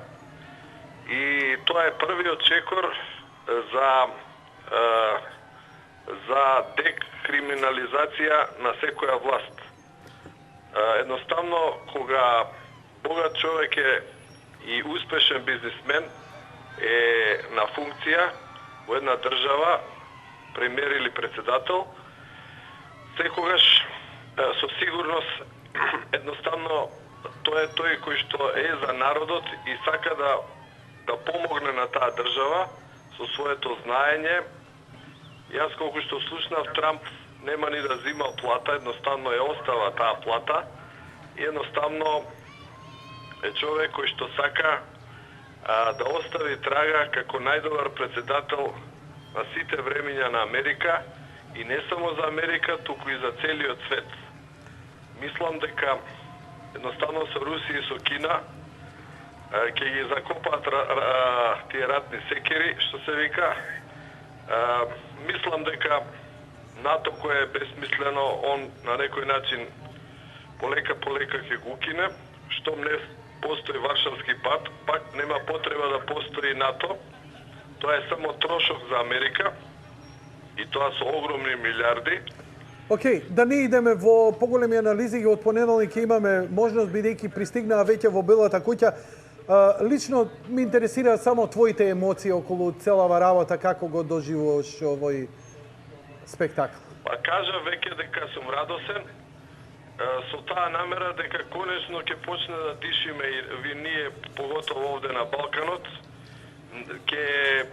и тоа е првиот чекор за декриминализација на секоја власт. Едноставно, кога богат човек е и успешен бизнисмен е на функција во една држава, премиер или председател, секогаш со сигурност едноставно тоа е тој кој што е за народот и сака да помогне на таа држава со своето знаење. Јас колку што слушнав, Трамп нема ни да зима плата, едноставно ја остава таа плата и едноставно е човек кој што сака да остави трага како најдобар председател на сите времиња на Америка и не само за Америка, туку и за целиот свет. Мислам дека едноставно со Русија и со Кина ќе ги закопаат тие ратни секери, што се вика. Мислам дека НАТО кој е безсмислено, он на некој начин полека ќе го укине, штом не постои Варшавски пакт, нема потреба да постои НАТО. Тоа е само трошок за Америка и тоа со огромни милиарди. Океј, да не идеме во поголеми анализи, од понеделник имаме можност, бидејќи пристигнаа веќе во Белата куќа. Лично ме интересира само твоите емоции околу целава работа, како го доживуваш овој спектакл. Па кажа веќе дека сум радосен, со таа намера дека конечно ќе почне да дишиме и ние, поготово овде на Балканот, ќе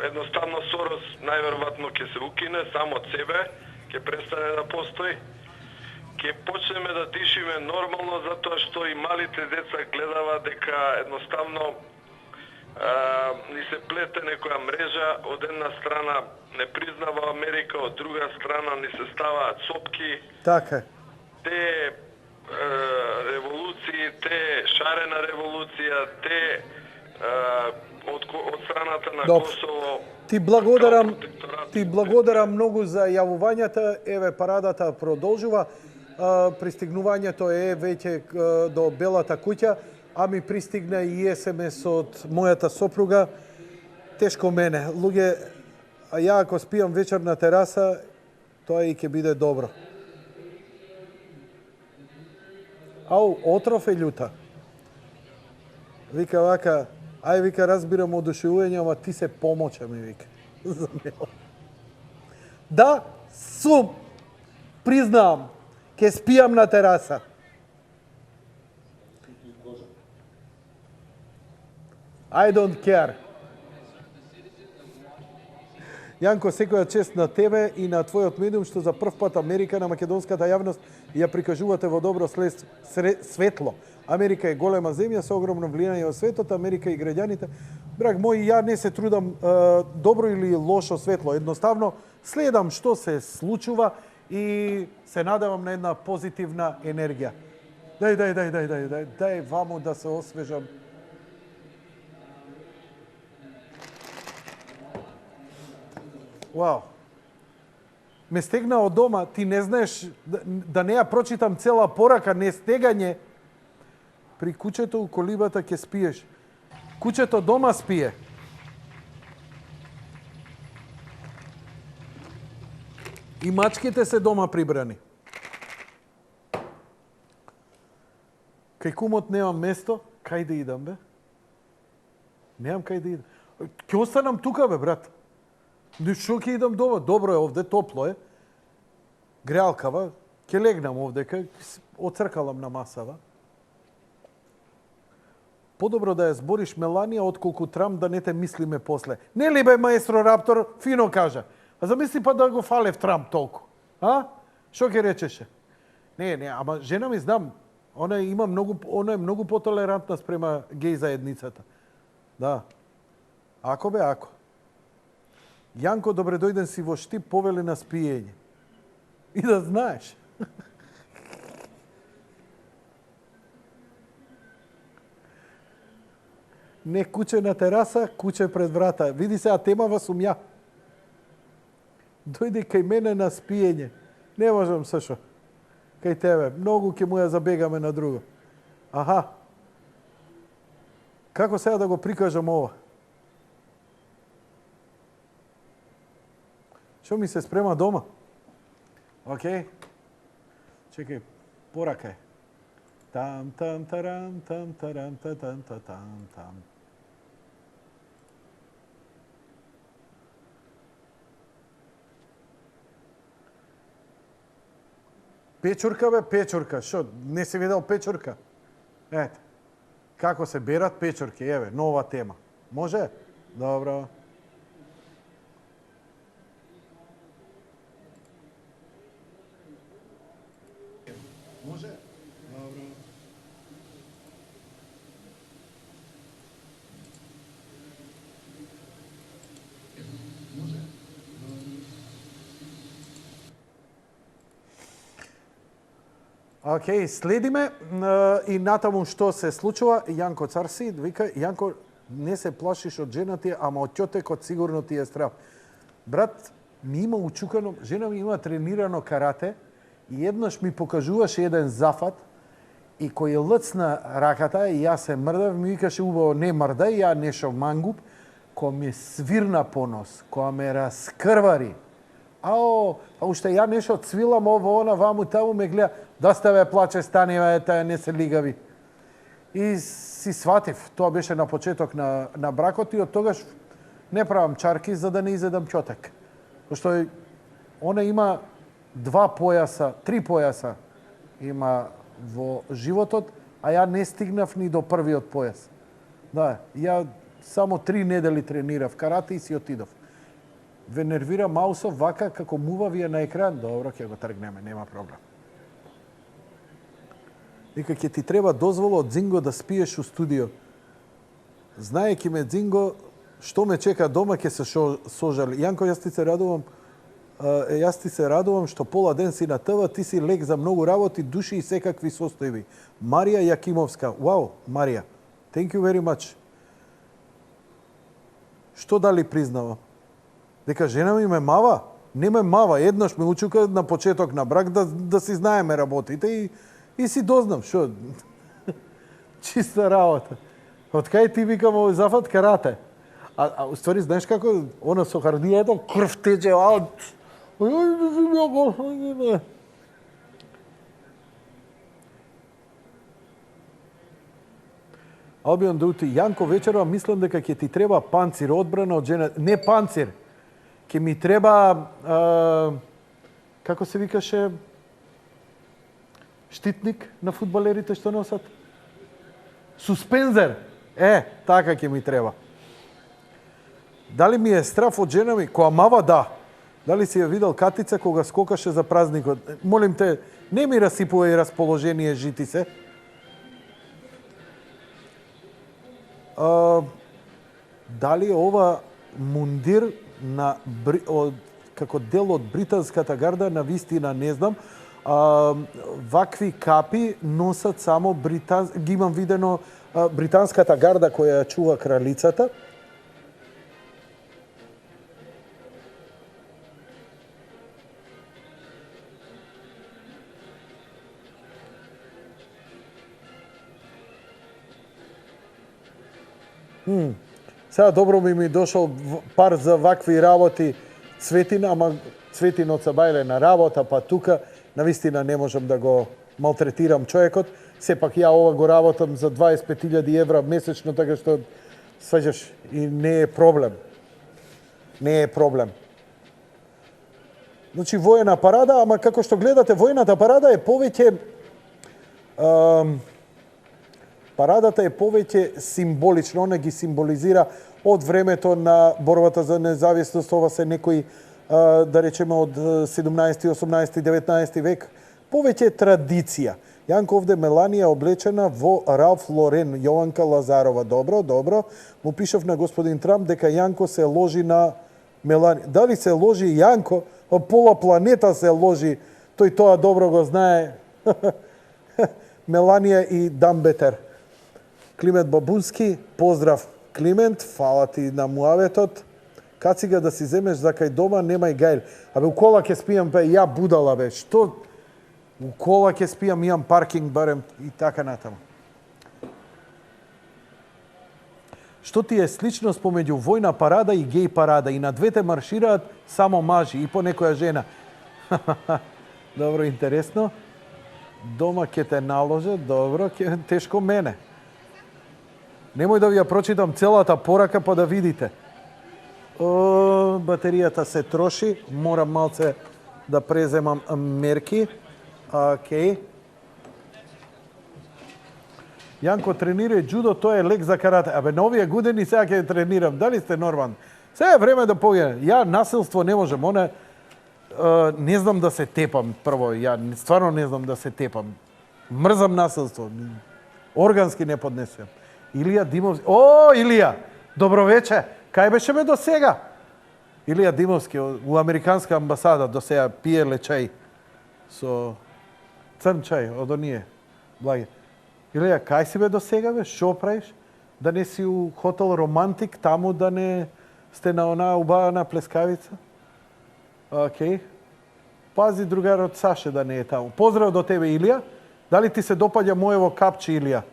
едноставно Сорос најверојатно ќе се укине сам од себе, ќе престане да постои. Ќе почнеме да дишиме нормално, затоа што и малите деца гледава дека едноставно ни се плете некоја мрежа, од една страна не признава Америка, од друга страна ни се ставаат сопки. Така е. Те револуции, те шарена револуција, те од страната на Косово. Ти благодарам многу за јавувањата. Еве, парадата продолжува. Пристигнувањето е веќе до Белата куќа, а ми пристигна и СМС од мојата сопруга. Тешко мене. Луѓе, а ја ако спијам вечер на тераса, тоа и ќе биде добро. Ау, отров е љута. Вика вака, ај вика разбирам одушевување, ама ти се помоча ми вика. За него. Да, сум, признавам, ќе спијам на тераса. I don't care. Јанко, секоја чест на тебе и на твојот медиум, што за прв пат Америка на македонската јавност ја прикажувате во добро светло. Америка е голема земја со огромно влијање во светот, Америка и граѓаните. Браг мој, ја не се трудам добро или лошо светло. Едноставно следам што се случува и се надевам на една позитивна енергија. Дај ваму да се освежам. Вау. Ме стегна од дома, ти не знаеш, да не ја прочитам цела порака, не стегање. При куќето у колибата ќе спиеш. Куќето дома спие. И мачките се дома прибрани. Кај кумот немам место, кај да идам, бе? Немам кај да идам. Ќе останам тука, бе, брат. Шо ќе идам дома? Добро е овде, топло е. Греалкава. Ќе легнам овде, кај оцркалам на масава. Подобро да ја збориш Меланија, отколку Трамп да не те мислиме после. Не ли бе, маестро Раптор, фино кажа. А замисли па да го фалев Трамп толку. А? Шо ќе речеше? Не, ама жена ми знам, она е многу потолерантна спрема геј заедницата. Да. Ако бе, ако. Јанко, добре дојден си во Штип, повели на спиење. И да знаеш. Не куќе на тераса, куќе пред врата. Види се, а темава сум ја. Дојде кај мене на спиење. Не можам Сашо. Кај тебе. Многу ќе му ја забегаме на друго. Аха. Како сега да го прикажам ова? Што ми се спрема дома? Океј. Чекај, порака е. Там, тарам, там. Печурка бе, печурка. Шо, не си видел печурка? Ете. Како се берат печурки, еве, нова тема. Може? Добро. Може? Добро. Океј, следиме и натаму што се случува. Јанко Царси вика, Јанко, не се плашиш од жена ти, ама од ќотекот сигурно ти е страв. Брат, ми има учукано, жена ми има тренирано карате и еднаш ми покажуваше еден зафат и кој лцна раката и јас се мрдав, ми викаше убаво не мрдај, ја нешо мангуп, кој ме свирна по нос, која ме раскрвари. Ао, па уште ја нешо цвилам ово, она, ваму, таму ме гледа, да сте ве плаче, стани, таа не се лигави. И си сватив, тоа беше на почеток на бракот и од тогаш не правам чарки за да не изедам ќотек. Пошто она има 2 појаса, 3 појаса има во животот, а ја не стигнав ни до првиот појас. Да, ја само 3 недели тренирав карате и си отидов. Ве нервира Маусов вака како мува вие на екран. Добро, ќе го тргнеме, нема проблем. Вика, ќе ти треба дозвола од Зинго да спиеш у студио. Знаеки ме Зинго, што ме чека дома, ќе се сожали. Јанко, јас ти се радувам што пола ден си на ТВ, ти си лек за многу работи, души и секакви состојби. Марија Јакимовска. Вау, Марија. Thank you very much. Што дали признава? Дека жена ми ме мава? Не ме мава, еднаш ме учука на почеток на брак да си знаеме работите и си дознам, шо? Чиста работа. Од кај ти викам овој зафат карате? А уствари, знаеш како, она со хардијата, крв тече, Албион Дути, Јанко, вечерва мислам дека ќе ти треба панцир, одбрана од жена. Не панцир, ќе ми треба, како се викаше, штитник на фудбалерите што носат? Суспензер. Така ќе ми треба. Дали ми е страф од жена ми? Која мава, да. Дали си ја видел Катица кога скокаше за празникот? Молим те, не ми расипувај расположение, жити се. Дали ова мундир како дел од британската гарда, на вистина не знам. Вакви капи носат само ги имам видено британската гарда која ја чува кралицата. Сега добро ми дошол пар за вакви работи Цветин, ама Цветин од Сабајле на работа, па тука навистина не можам да го малтретирам човекот. Сепак ја ова го работам за 25.000 евра месечно, така што сваќаш и не е проблем. Не е проблем. Значи воена парада, ама како што гледате, воената парада е повеќе парадата е повеќе символична, она ги символизира од времето на борбата за независност, ова се некои, да речеме, од 17, 18, 19 век, повеќе традиција. Јанко овде Меланија облечена во Ралф Лорен, Јованка Лазарова. Добро, добро. Му пишав на господин Трамп дека Јанко се ложи на Меланија. Дали се ложи Јанко? Пола планета се ложи. Тој тоа добро го знае. Меланија и Дамбетер. Климент Бабунски, поздрав Климент, фала ти на муаветот. Кацига да си земеш за кај дома, немај гајл. Абе, у кола ќе спијам, бе, ја будала, бе, што? У кола ќе спијам, имам паркинг барем и така натаму. Што ти е сличност помеѓу војна парада и геј парада? И на двете маршираат само мажи и по некоја жена. Добро, интересно. Дома ќе те наложат, добро, тешко мене. Немој да ви ја прочитам целата порака па да видите. Батеријата се троши, морам малце да преземам мерки. Окей. Јанко, тренирај джудо, тоа е лек за карате. Абе, на овие години сега ќе тренирам. Дали сте нормални? Сега е време да погинем. Ја насилство не можем. Не знам да се тепам, прво. Ја стварно не знам да се тепам. Мрзам насилство. Органски не поднесувам. Илија Димовски. О, Илија! Добро вече. Кај беше ме до сега? Илија Димовски у Американска амбасада до сега пиеле чај со црн чај од оние благи. Илија, кај си бе до сега бе? Шо правиш? Да не си у хотел Романтик, таму да не сте на онаа убавана плескавица? Окей. Пази другарот Саше да не е таму. Поздрав до тебе, Илија. Дали ти се допаѓа моево капче, Илија?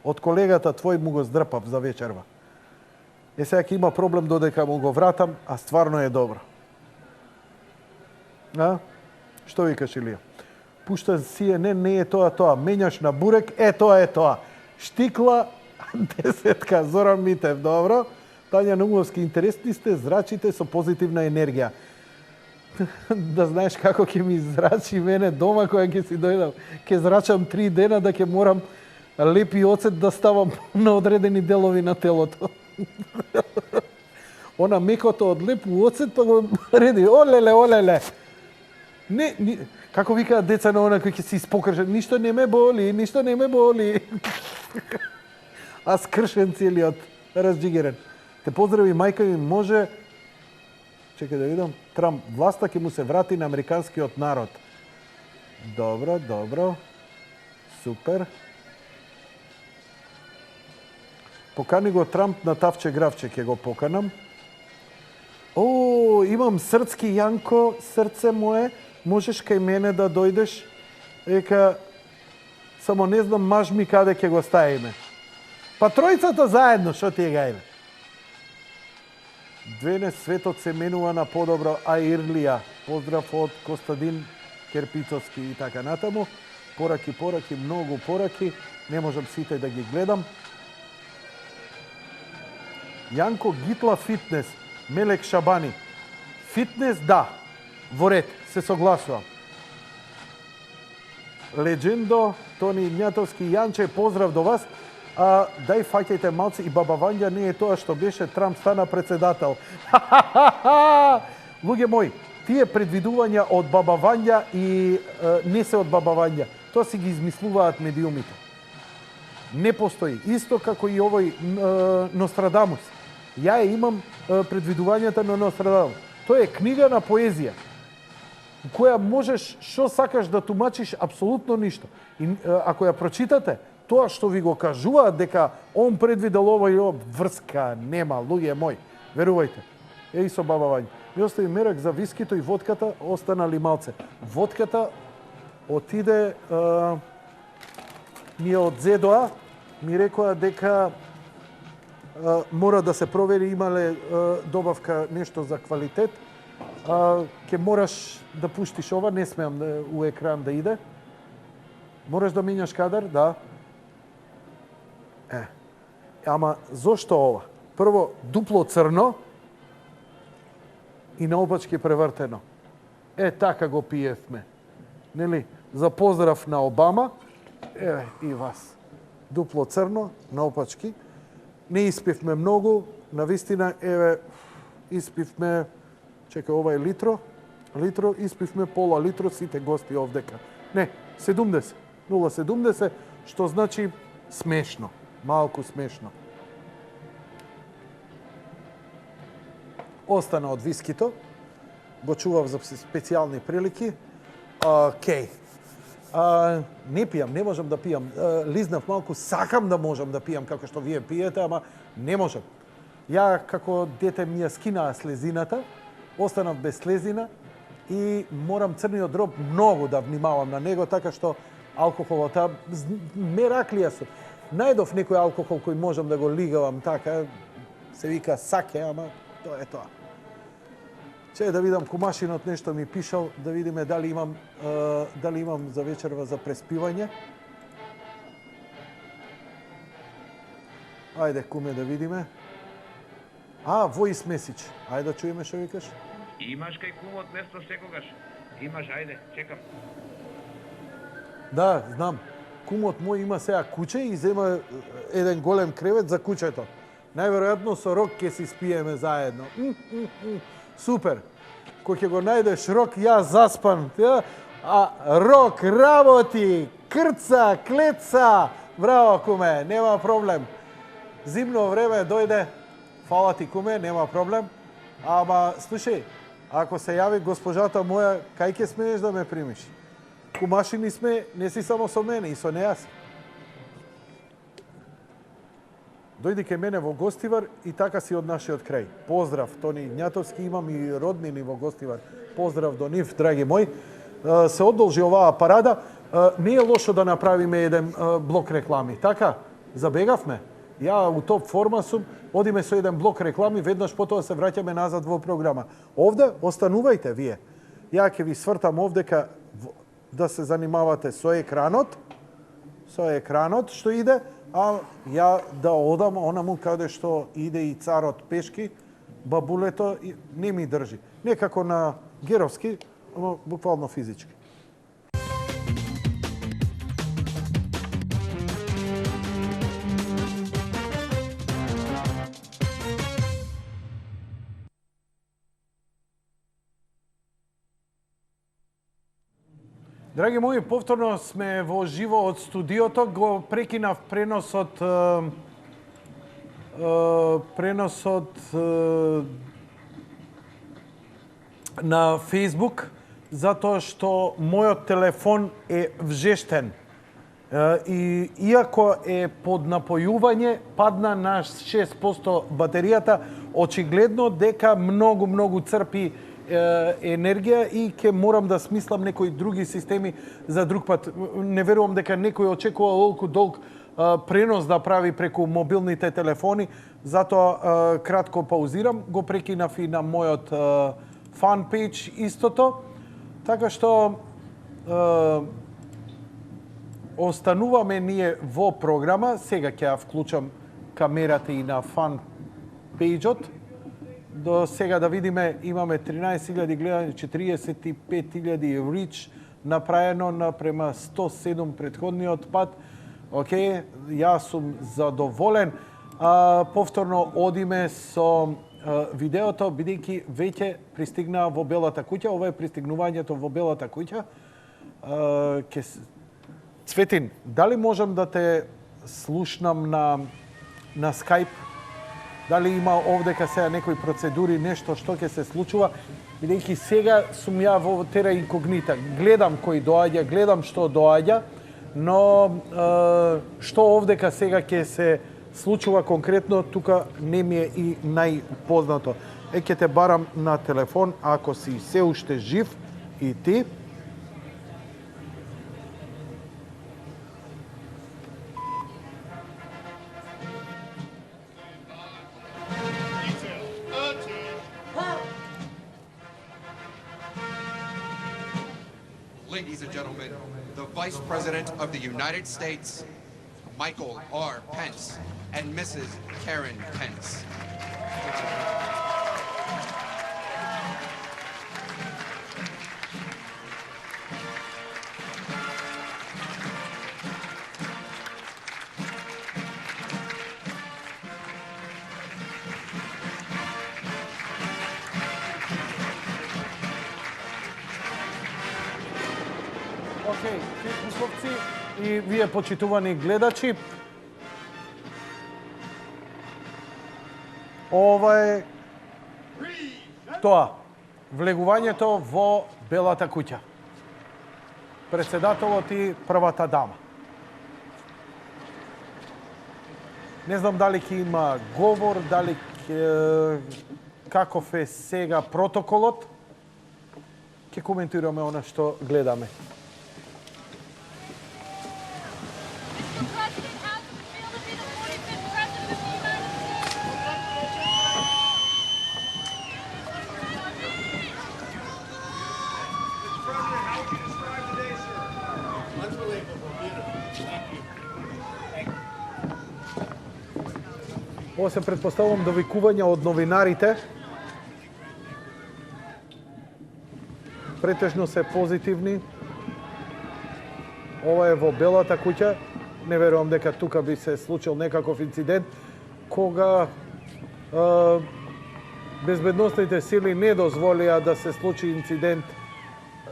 Од колегата твој му го здрпав за вечерва. Сега ќе има проблем додека му го вратам, а стварно е добро. Што викаш, Илија? Пушта CNN, не е тоа. Менјаш на бурек, тоа е тоа. Штикла, 10, Зоран Митев, добро. Тања Нумовски, интересни сте, зрачите со позитивна енергија. Да знаеш како ќе ми зрачи мене дома која ќе си дојдам. Ќе зрачам 3 дена да ќе морам лепи оцет да ставам на одредени делови на телото. Она мекото од леп оцет па го реди. Олеле. Не, како викаат деца на она кој ќе си испокршен, ништо не ме боли. А скршен целиот, разџигерен. Те поздрави мајка ми, може... Чекај да видам. Трамп, власта ќе му се врати на американскиот народ. Добро. Супер. Покани го Трамп на Тавче Гравче, ќе го поканам. О, имам срцки, Јанко, срце мое. Можеш кај мене да дојдеш? Ека, само не знам маж ми каде ќе го ставиме. Па тројцата заедно, шо ти е гајле? Двене светот се менува на подобро, а Ирлија. Поздрав од Костадин Керпицовски и така натаму. Пораки, многу пораки. Не можам сите да ги гледам. Јанко Гитла фитнес, Мелек Шабани. Фитнес, да. Во ред, се согласувам. Легендо, Тони Игњатовски, Јанче, поздрав до вас. Дај фаќајте малци и Баба Вања не е тоа што беше, Трамп стана председател. Луѓе мои, тие предвидувања од Баба Вања и не се од Баба Вања. Тоа си ги измислуваат медиумите. Не постои. Исто како и овој Нострадамус. Ја имам предвидувањата на Нострадамус. Тоа е книга на поезија, која можеш што сакаш да тумачиш апсолутно ништо. И ако ја прочитате, тоа што ви го кажуваат дека он предвидел ово и ово, врска нема, луѓе мои. Верувајте. Еј со Баба Вања. Ми остави мерак за вискито и водката, останали малце. Водката отиде ми од ЗДОА, ми рекоа дека мора да се провери имале добавка нешто за квалитет. Ке мораш да пуштиш ова, не смеам у екран да иде. Мораш да менјаш кадар, да. Ама зошто ова? Прво, дупло црно и наопачки превртено. Така го пиевме. Нели? За поздрав на Обама. И вас. Дупло црно, наопачки. Не испивме многу, навистина, испивме, чекај, ова е литро, испивме пола литро, сите гости овдека. Не, 70, 0,70, што значи смешно, малку смешно. Остана од вискито, го чував за специјални прилики. Окей. Не пијам, не можам да пијам. Лизнав малку, сакам да можам да пијам како што вие пиете, ама не можам. Ја како дете ми ја скинаа слезината, останав без слезина и морам црниот дроб многу да внимавам на него, така што алкохолот, мераклија сум. Најдов некој алкохол кој можам да го лигавам така, се вика саке, ама тоа е тоа. Че да видам кумашинот нешто ми пишал, да видиме дали имам за вечерва за преспивање. Ајде, куме, да видиме. Voice message. Ајде да чуеме што викаш. Имаш кај кумот место секогаш. Imaš, ajde, čekam. Да, знам. Кумот мој има сега куќе и зема еден голем кревет за куќето. Најверојатно со Рок ќе си спиеме заедно. Супер. Кој ќе го најдеш Рок, ја заспан. А Рок работи, крца, клеца. Браво, куме, нема проблем. Зимно време дојде. Фала ти, куме, нема проблем. Ама, слушај, ако се јави госпожата моја, кај ќе смееш да ме примиш? Кумашини сме, не си само со мене, и со неа си. Дојди ке мене во Гостивар и така си од нашиот крај. Поздрав, Тони Игњатовски, имам и роднини во Гостивар. Поздрав до нив, драги мои. Се одолжи оваа парада. Не е лошо да направиме еден блок реклами, така? Забегавме. Ја у топ форма сум, одиме со еден блок реклами, веднаш потоа се враќаме назад во програма. Овде останувајте вие. Ја ќе ви свртам овдека да се занимавате со екранот што иде, а ја да одам онаму каде што иде и царот пешки, бабулето не ми држи. Некако на Геровски, ама буквално физички. Драги мои, повторно сме во живо од студиото. Го прекинав преносот на Facebook, затоа што мојот телефон е вжештен. И иако е под напојување, падна на 6% батеријата, очигледно дека многу црпи енергија и ќе морам да смислам некои други системи за друг пат. Не верувам дека некој очекува толку долг пренос да прави преку мобилните телефони, затоа кратко паузирам, го прекинав и на мојот фан пејдж истото, така што остануваме ние во програма. Сега ќе ја вклучам камерата и на фан пејджот. До сега да видиме, имаме 13.000 гледања, 45.000 рич направено напрема 107 претходниот пат. Океј, јас сум задоволен. Повторно одиме со видеото, бидејќи веќе пристигнаа во Белата куќа. Ова е пристигнувањето во Белата куќа. Цветин, дали можам да те слушнам на Skype? Дали има овдека сега некои процедури, нешто што ќе се случува? Бидејќи сега сум ја во тера инкогнита. Гледам кој доаѓа, гледам што доаѓа, но што овдека сега ќе се случува конкретно, тука не ми е и најпознато. Ќе те барам на телефон, ако си се уште жив и ти. Ladies and gentlemen, the Vice President of the United States, Michael R. Pence, and Mrs. Karen Pence. Океј, физмусовци и вие почитувани гледачи, ова е тоа, влегувањето во Белата куќа. Председателот и првата дама. Не знам дали ќе има говор, дали каков е сега протоколот. Ќе коментираме она што гледаме. Ова се предпоставувам довикувања од новинарите. претежно се позитивни. Ова е во Белата куќа. Не верувам дека тука би се случил некаков инцидент кога безбедносните сили не дозволија да се случи инцидент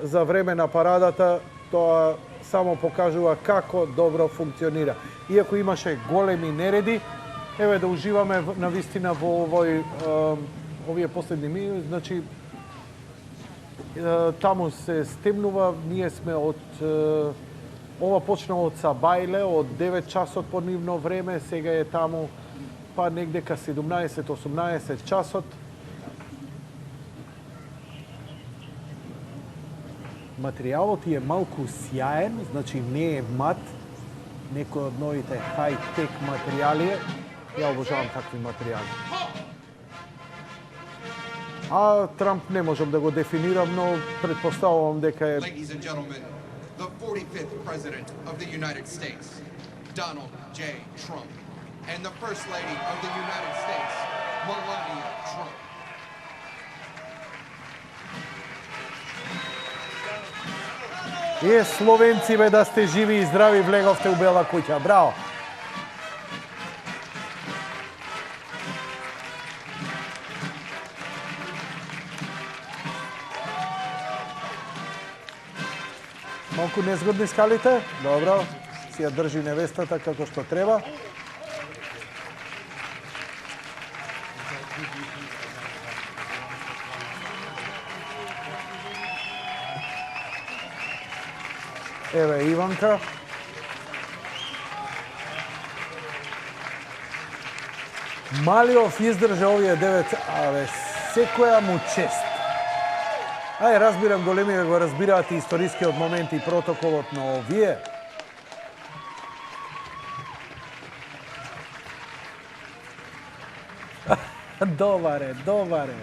за време на парадата. Тоа само покажува како добро функционира. Иако имаше големи нереди, еве да уживаме на вистина во овие последни минути, значи таму се стемнува, ние сме од ова почнало од Сабајле, од 9 часот по нивно време, сега е таму па негдека 17-18 часот. Материјалот е малку сјаен, значи не е мат, некој од новите хай-тек материјали. Ја обожавам такви материјали. А Трамп не можам да го дефинирам, но предпоставувам дека е... Ladies and gentlemen, the 45th President of the United States, Donald J. Trump, and the First Lady of the United States, Melania Trump. Словенци, бе, да сте живи и здрави, влеговте у Бела куќа. Браво! Малку незгодни скалите. Добро. Си ја држи невестата како што треба. Еве Иванка. Малиов издржа овие 9, абе, секоја му чест. Ај, разбирам, големи го разбираат и историскиот момент и протоколот, но овие... Добаре, добаре.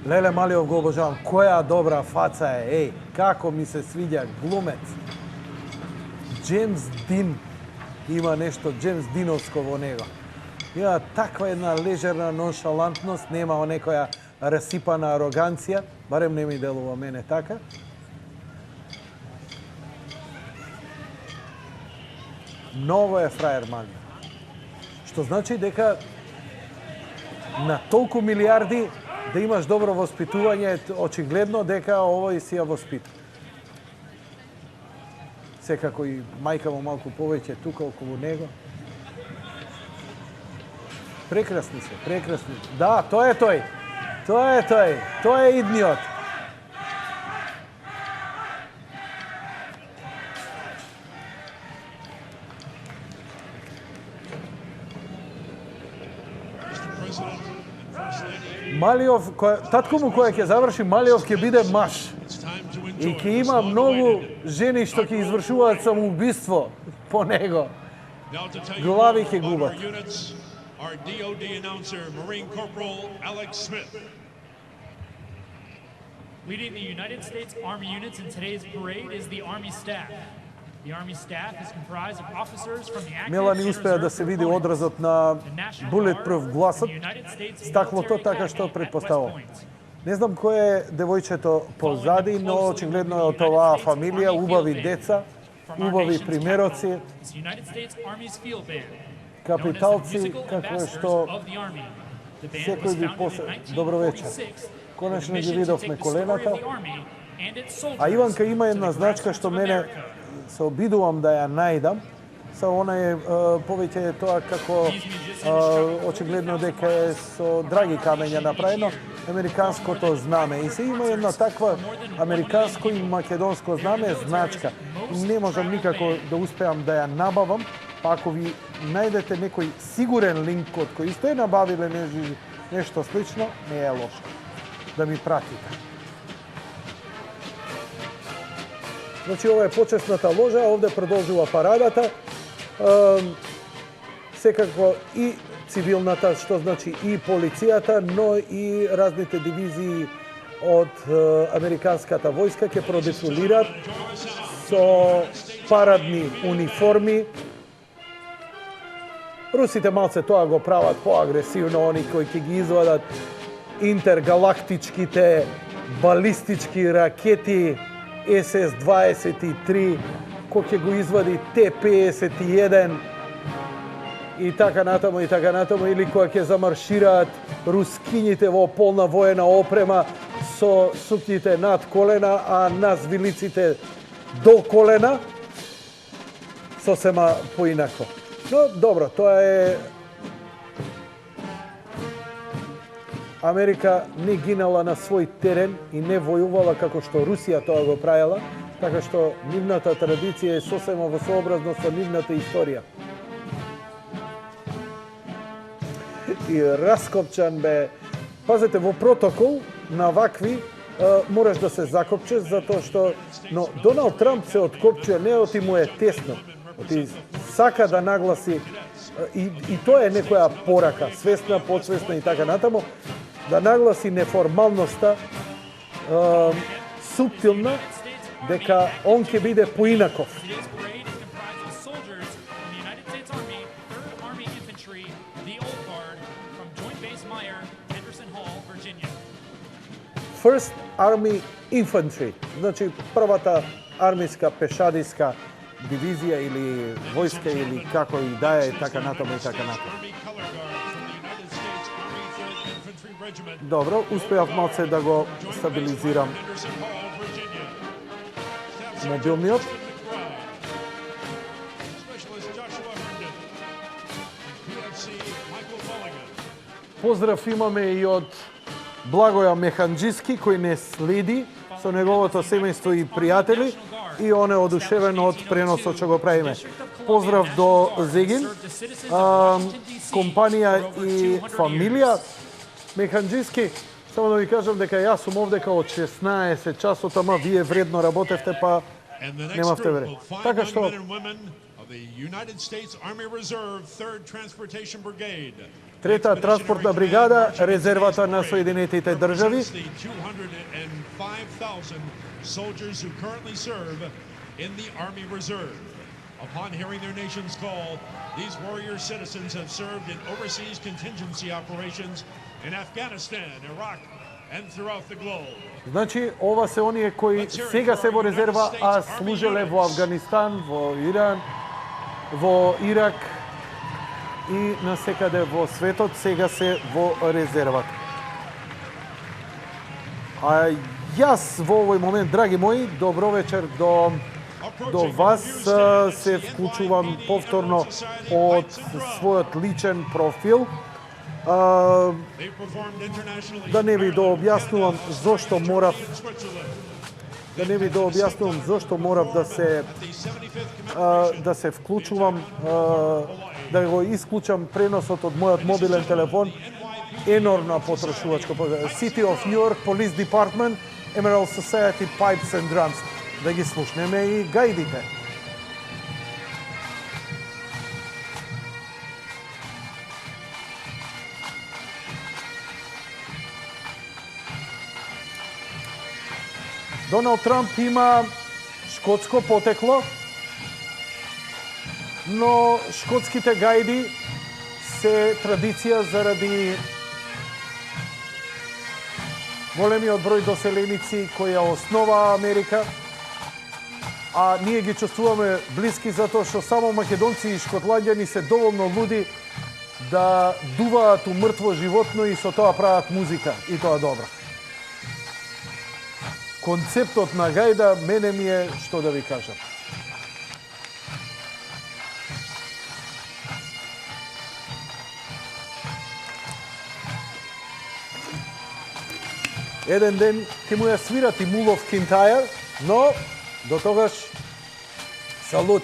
Леле Малиов го обожавам. Која добра фаца е, еј, како ми се свиѓа, глумец. Джеймс Дин има нешто Джеймс Диновско во него. Има таква една лежерна ноншалантност, нема некоја расипана ароганција, барем не ми делува мене така. Многу е фраер Малиов. Што значи дека на толку милиарди да имаш добро воспитување, очигледно дека овој си ја воспита. Секако и мајка му малку повеќе тука околу него. Прекрасни се, прекрасни. Да, тоа е тој. Тоа е тој. Тоа е идниот. Малиов, татко му која ќе заврши, Малиов ќе биде маж. И ќе има многу жени што ќе извршуваат самоубиство по него. Глави ќе губат. Our DOD announcer, Marine Corporal Alex Smith. Leading the United States Army units in today's parade is the Army staff. The Army staff is comprised of officers from the active Мелани успеа да се види одразот на Bulletproof гласот, стаклото, така што предпоставувам. Не знам кој е девојчето позади, но очигледно е од оваа фамилија, убави деца, убави примероци, капиталци, како е што секој би после... Добро вечер. Конечно ги видовме колената. А Иванка има една значка што мене се обидувам да ја најдам. Са она е повеќе тоа како очигледно дека е со драги камења направено американското знаме. И се има една таква американско и македонско знаме значка. Не можам никако да успеам да ја набавам, па ако ви најдете некој сигурен линк од кој исто е набавиле нешто слично, не е лошо да ми пратите. Значи, ова е почесната ложа, овде продолжува парадата. Секако и цивилната, што значи и полицијата, но и разните дивизии од американската војска ќе продефилираат со парадни униформи. Русите малце тоа го прават поагресивно, они кои ќе ги извадат интергалактичките балистички ракети SS-23, кој ќе го извади Т-51 и така натаму, или која ќе замаршираат рускините во полна воена опрема со сукњите над колена, а нас вилиците до колена, сосема поинако. Но, добро, тоа е... Америка не гинала на свој терен и не војувала како што Русија тоа го правила, така што нивната традиција е сосема во сообразно со нивната историја. И раскопчан бе... Пазете, во протокол на вакви мораш да се закопчеш, затоа што... Но Доналд Трамп се откопчува, не оти му е тесно. Оти сака да нагласи, и тоа е некоја порака, свесна, подсвесна и така натаму, да нагласи неформалноста, суптилна, дека он ќе биде поинаков. Today's parade is comprised of soldiers from the United States Army, 3rd Army Infantry, the Old Guard, from Joint Base Meyer, Henderson Hall, Virginia. First Army Infantry, значи првата армиска пешадиска дивизија или војска или како и да е, така натаму и така натаму. Army Color Guard from the United States Army 3rd Infantry Regiment. Добро, успеав малце да го стабилизирам Henderson Hall, Virginia. Staff мобилниот. McBride. Specialist Joshua Herndon. PFC Michael Mulligan. Поздрав имаме и од Благоја Механџиски, кој не следи со неговото семејство и пријатели, и он е одушевен од преносот што го правиме. Поздрав до Зегин, компанија и фамилија Механџиски. Само да ви кажам дека јас сум овдека од 16 часот, ама вие вредно работевте, па And the next немавте group време. of 5 Така young што men and women of the United States Army Reserve 3rd Transportation Brigade. трета транспортна бригада, резервата на Соединетите држави, The 205,000 soldiers who currently serve in the Army Reserve. Upon hearing their nation's call, these warrior citizens have served in overseas contingency operations in Afghanistan, Iraq, and throughout the globe. значи ова се оние кои сега се во резерва, а служеле во Афганистан, во Иран, во Ирак и насекаде во светот, сега се во резервата. А јас во овој момент, драги мои, добро вечер до вас, се вклучувам повторно од својот личен профил. They performed internationally Да не ви дообјаснувам зошто морав in Switzerland. зошто морав да се The 75th да се вклучувам, да го исклучам преносот од мојот мобилен телефон. Енормна потрошувачка. City of New York Police Department, Emerald Society Pipes and Drums. Да ги слушнеме и гајдите. Доналд Трамп има шкотско потекло, но шкотските гајди се традиција заради големиот број доселеници кои ја основа Америка, а ние ги чувствуваме блиски затоа што само македонци и шкотланѓани се доволно луди да дуваат у мртво животно и со тоа прават музика, и тоа добро. Концептот на гајда мене ми е, што да ви кажам. Еден ден ќе му ја свират и Мулов Кинтајер, но до тогаш салут.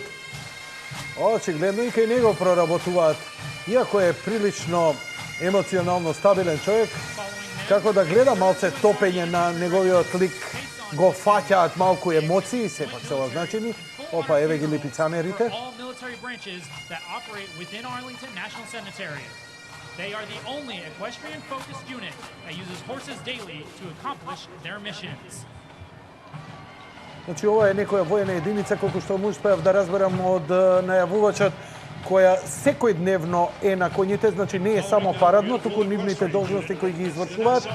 Очигледно и кај него проработуваат. Иако е прилично емоционално стабилен човек, како да гледа малце топење на неговиот лик, го фаќаат малку емоции, сепак се означени. Опа, еве ги липицамерите. All military branches that operate within Arlington National Cemetery. They are the only equestrian-focused unit that uses horses daily to accomplish their missions. Значи, ова е некоја воена единица, колку што му успеав да разберам од најавувачот, која секојдневно е на коњите, значи не е само парадно, туку нивните должности кои ги извршуваат.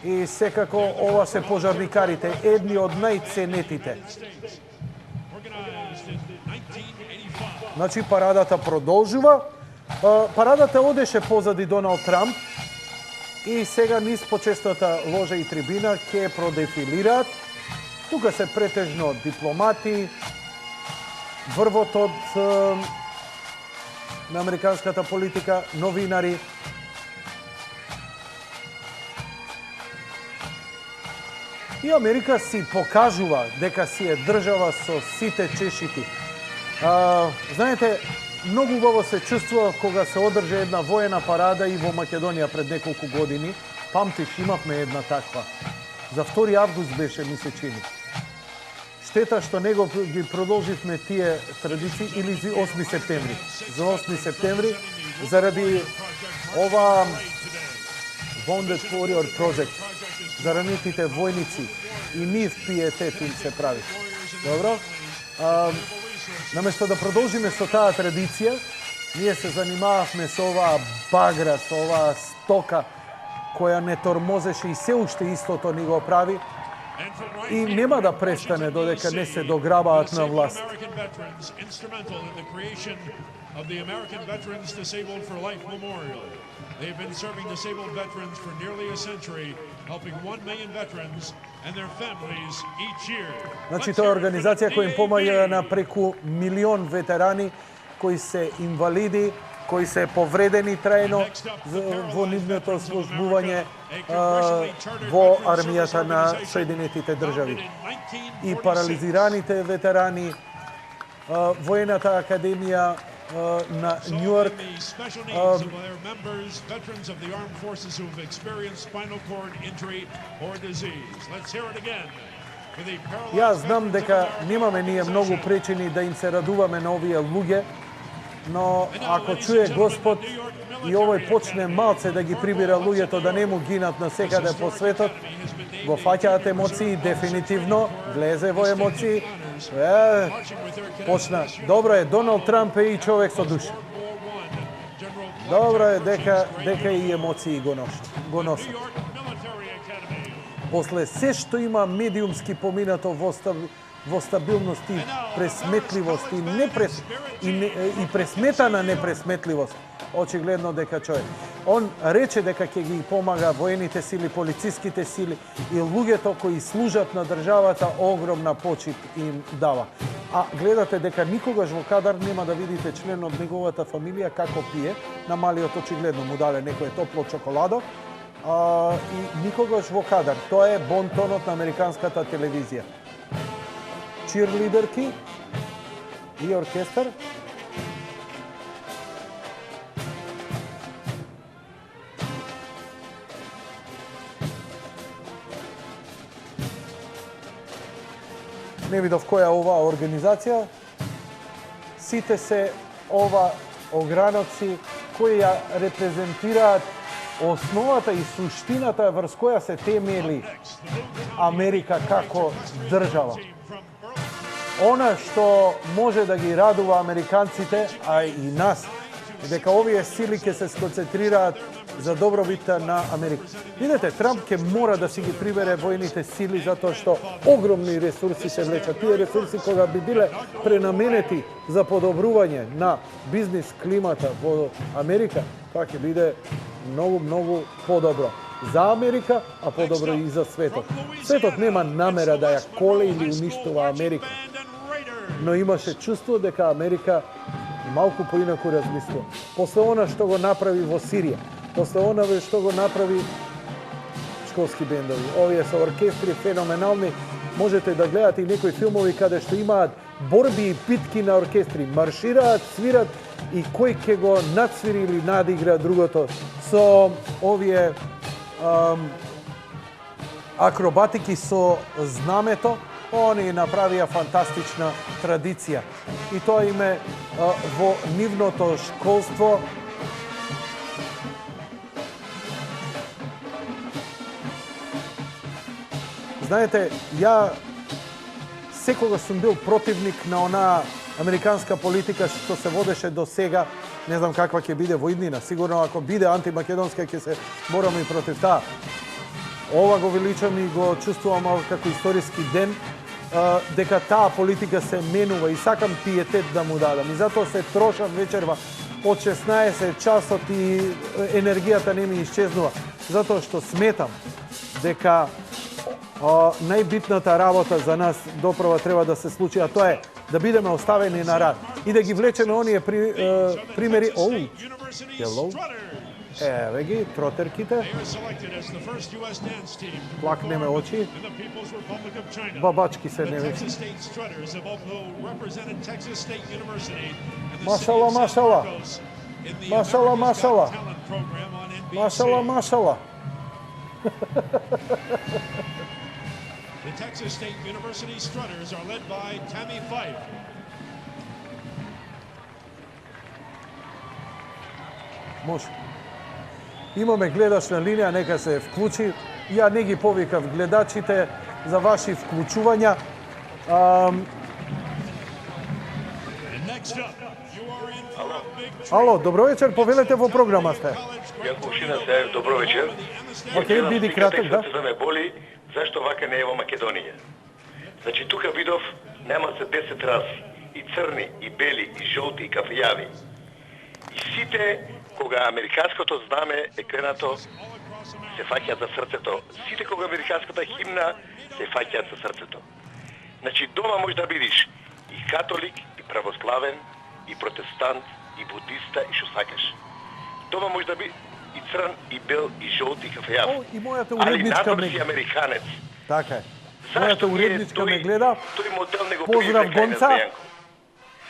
И секако ова се пожарникарите, едни од најценетите. Значи, парадата продолжува. Парадата одеше позади Доналд Трамп и сега низ почестната ложа и трибина ќе продефилираат. Тука се претежно дипломати, врвот од на американската политика, новинари. И Америка си покажува дека си е држава со сите чешити. Знаете, многу убаво се чувствува кога се одржа една воена парада и во Македонија пред неколку години. Памтиш, имавме една таква. За 2 август беше, ми се чини. Штета што него ги продолживме тие традиции или за 8 септември. За 8 септември, заради ова Wounded Warrior Project, за ранетите војници и нив пиетет им се прави. Добро? Наместо да продолжиме со таа традиција, ние се занимававме со оваа багра, со оваа стока која не тормозеше и се уште истото ни го прави и нема да престане додека не се дограбаат на власт. They've been serving disabled veterans for nearly a century, helping 1 million veterans and their families each year. Значи, тоа е организација која им помаѓа на преку 1 милион ветерани кои се инвалиди, кои се повредени трајно во нивното службување во армијата на Соединетите држави. И парализираните ветерани, Воената академија на Њујорк, Јас знам дека немаме ние многу причини да им се радуваме на овие луѓе, но ако чуе Господ и овој почне малце да ги прибира луѓето да не му гинат на секаде по светот, го фаќаат емоции, дефинитивно, влезе во емоции, почна. Добро е, Доналд Трамп е и човек со душа. Добро е дека и емоции го носат. После се што има медиумски поминато во стабилност и пресметливост и пресметана непресметливост, очигледно дека човек. Он рече дека ќе ги помага воените сили, полициските сили и луѓето кои служат на државата, огромна почит им дава. А гледате дека никогаш во кадар нема да видите член од неговата фамилија како пие, на малиот очигледно му даде некое топло чоколадо, и никогаш во кадар. Тоа е бонтонот на американската телевизија. Чирлидерки и оркестар. Не видов која е оваа организација. Сите се ова ограноци кои ја репрезентираат основата и суштината врз која се темели Америка како држава. Она што може да ги радува американците, а и нас, е дека овие сили ќе се сконцентрираат за добробита на Америка. Видете, Трамп ќе мора да си ги прибере војните сили затоа што огромни ресурси се влечат. Тие ресурси кога би биле пренаменети за подобрување на бизнис климата во Америка, тоа ќе биде многу подобро за Америка, а подобро и за светот. Светот нема намера да ја коле или уништува Америка, но имаше чувство дека Америка малку поинаку размислува. После она што го направи во Сирија, после она што го направи школски бендови, овие со оркестри феноменални, можете да гледате и некои филмови каде што имаат борби и питки на оркестри, маршираат, свират и кој ќе го надсвири или надигра другото со овие акробатики со знамето. Они направија фантастична традиција и тоа име во нивното школство. Знаете, ја секогаш сум бил противник на она американска политика што се водеше до сега. Не знам каква ќе биде во иднина. Сигурно ако биде антимакедонска ќе се бораме и против таа. Ова го величам и го чувствувам како историски ден, дека таа политика се менува и сакам пиетет да му дадам. И затоа се трошам вечерва од 16 часот и енергијата не ми исчезнува. Затоа што сметам дека најбитната работа за нас доправа треба да се случи, а тоа е да бидеме оставени на рад и да ги влечеме оние примери. Hello. Еве ги, тротерките. Плакнеме очи. Бабачки се не веќе. Машала, машала. Машала, машала. Машала, машала. The Texas State University Strutters are led by Tammy Fife. Може. Имаме гледач на линија, нека се вклучи. Ја не ги повикав гледачите за ваши вклучувања. Ало, добро вечер, повелете во програма сте. Јанко Ушина се, добро вечер. Океј, биди краток, да. Срцето ме боли, зашто вака не е во Македонија. Значи, тука видов, нема се 10 раси. И црни, и бели, и жолти, и кафејави. И сите, кога американското знаме е кренато, се фаќаат за срцето. Сите кога американската химна се фаќаат за срцето. Значи, дома може да бидиш и католик, и православен, и протестант, и будиста, и шо сакаш. Дома може да би и црн, и бел, и жолти, и кафејав. И мојата Али уредничка надвор ме си американец. Така е. Зашто Мојата уредничка ме гледа. Тој модел не го Поздрав, привне кај нас, Гонца. Дејанко.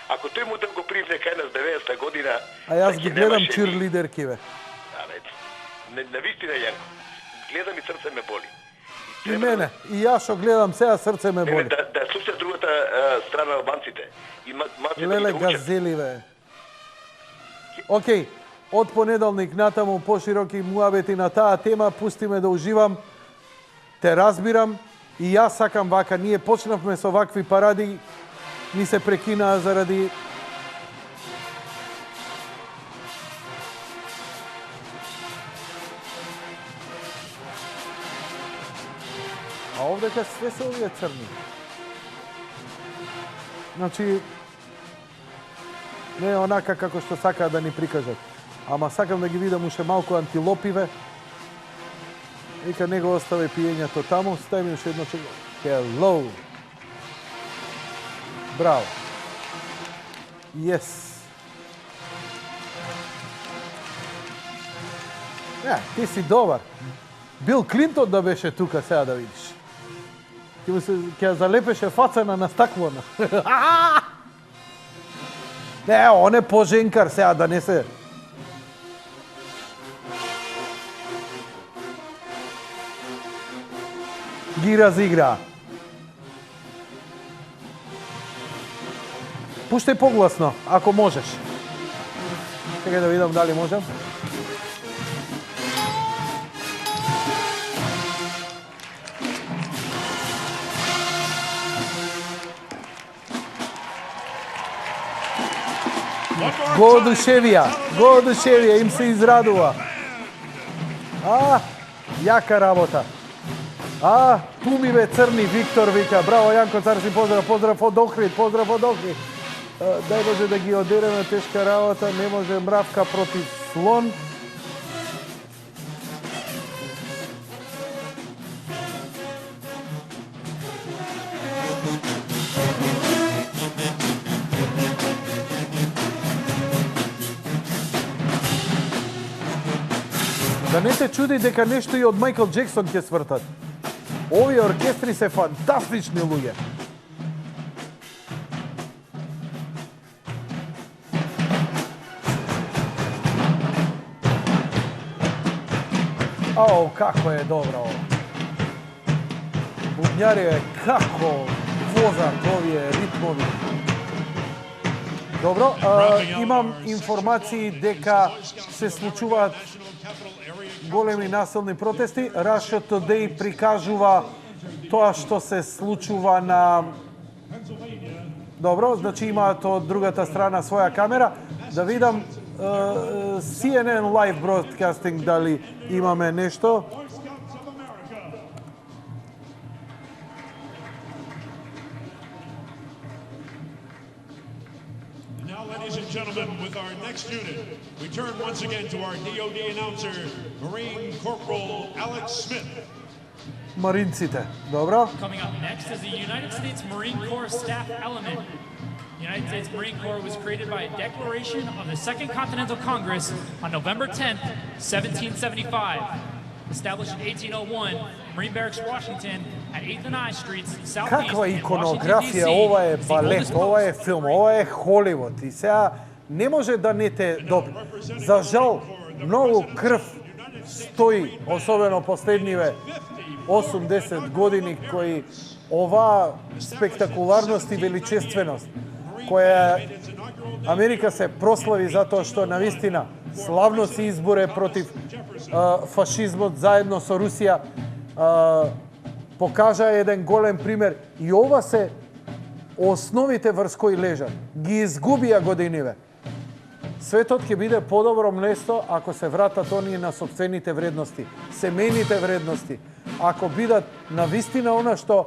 Ако тој модел го привне кај нас 90-та година... А јас ќе ги гледам немаше ни- чирлидерки, бе. На вистина, Јанко. Гледам и срце ме боли. И мене. И јас што гледам сега, срце ме боли. Да слушате другата страна албанците. И малците Леле, да учат. газели, бе. Океј, од понеделник натаму пошироки муабети на таа тема, пусти ме да уживам. Те разбирам и јас сакам вака. Ние почнавме со вакви паради, ни се прекинаа заради А овдека све се овие црни. Значи, не е онака како што сакаат да ни прикажат. Ама сакам да ги видам уште малку антилопиве. Вика, не го остави пиењето таму, стави уште едно чеко. Hello. Браво. Yes. Ти си добар. Бил Клинтон да беше тука сега да видиш. Ќе залепеше фацана на стаклона. Не, он е поженкар сега да не се... Ги разигра. Пуштај погласно, ако можеш. Чекај да видам дали можам. Го одушевија, им се израдува. Јака работа. Пуми бе црни, Виктор вика. Браво, Јанко Царски, поздрав од Охрид, Дај Боже да ги одереме, тешка работа, не може мравка против слон. Да не се чуди дека нешто и од Мајкл Джексон ќе свртат. Овие оркестри се фантастични луѓе. Како е добро ово. Бубњарија, како возат овие ритмови. Добро, имам информации дека се случуваат големи насилни протести. Russia Today прикажува тоа што се случува на... Добро, значи имаат од другата страна своја камера. Да видам CNN Live Broadcasting дали имаме нешто. Ladies and gentlemen, with our next unit, we turn once again to our DoD announcer, Marine Corporal Alex Smith. Маринците, добро. Coming up next is the United States Marine Corps staff element. The United States Marine Corps was created by a declaration of the Second Continental Congress on November 10th, 1775. Established in 1801, Marine Barracks, Washington, at 8th and I Streets, Southeast Каква in Washington, иконографија, D.C. ова е is the балет, oldest ова е post. филм, ова е Холивуд. И сега не може да не те добри. За жал, многу крв стои, особено последниве 80 години, кои оваа спектакуларност и величественост, која Америка се прослави затоа што навистина славно се изборе против фашизмот заедно со Русија, покажа еден голем пример. И ова се основите врз кои лежат. Ги изгубија годиниве. Светот ќе биде подобро место ако се вратат оние на сопствените вредности, семејните вредности. Ако бидат навистина она што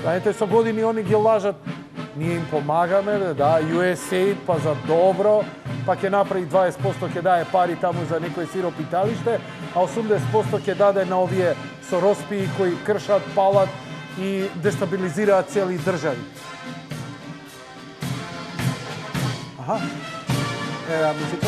знаете, со години они ги лажат, ние им помагаме, да, USAID, па за добро, па ќе направи 20% ќе дае пари таму за некој сиропиталиште, а 80% ќе даде на овие сороспии кои кршат, палат и дестабилизираат цели држави. Аха. Ева музика.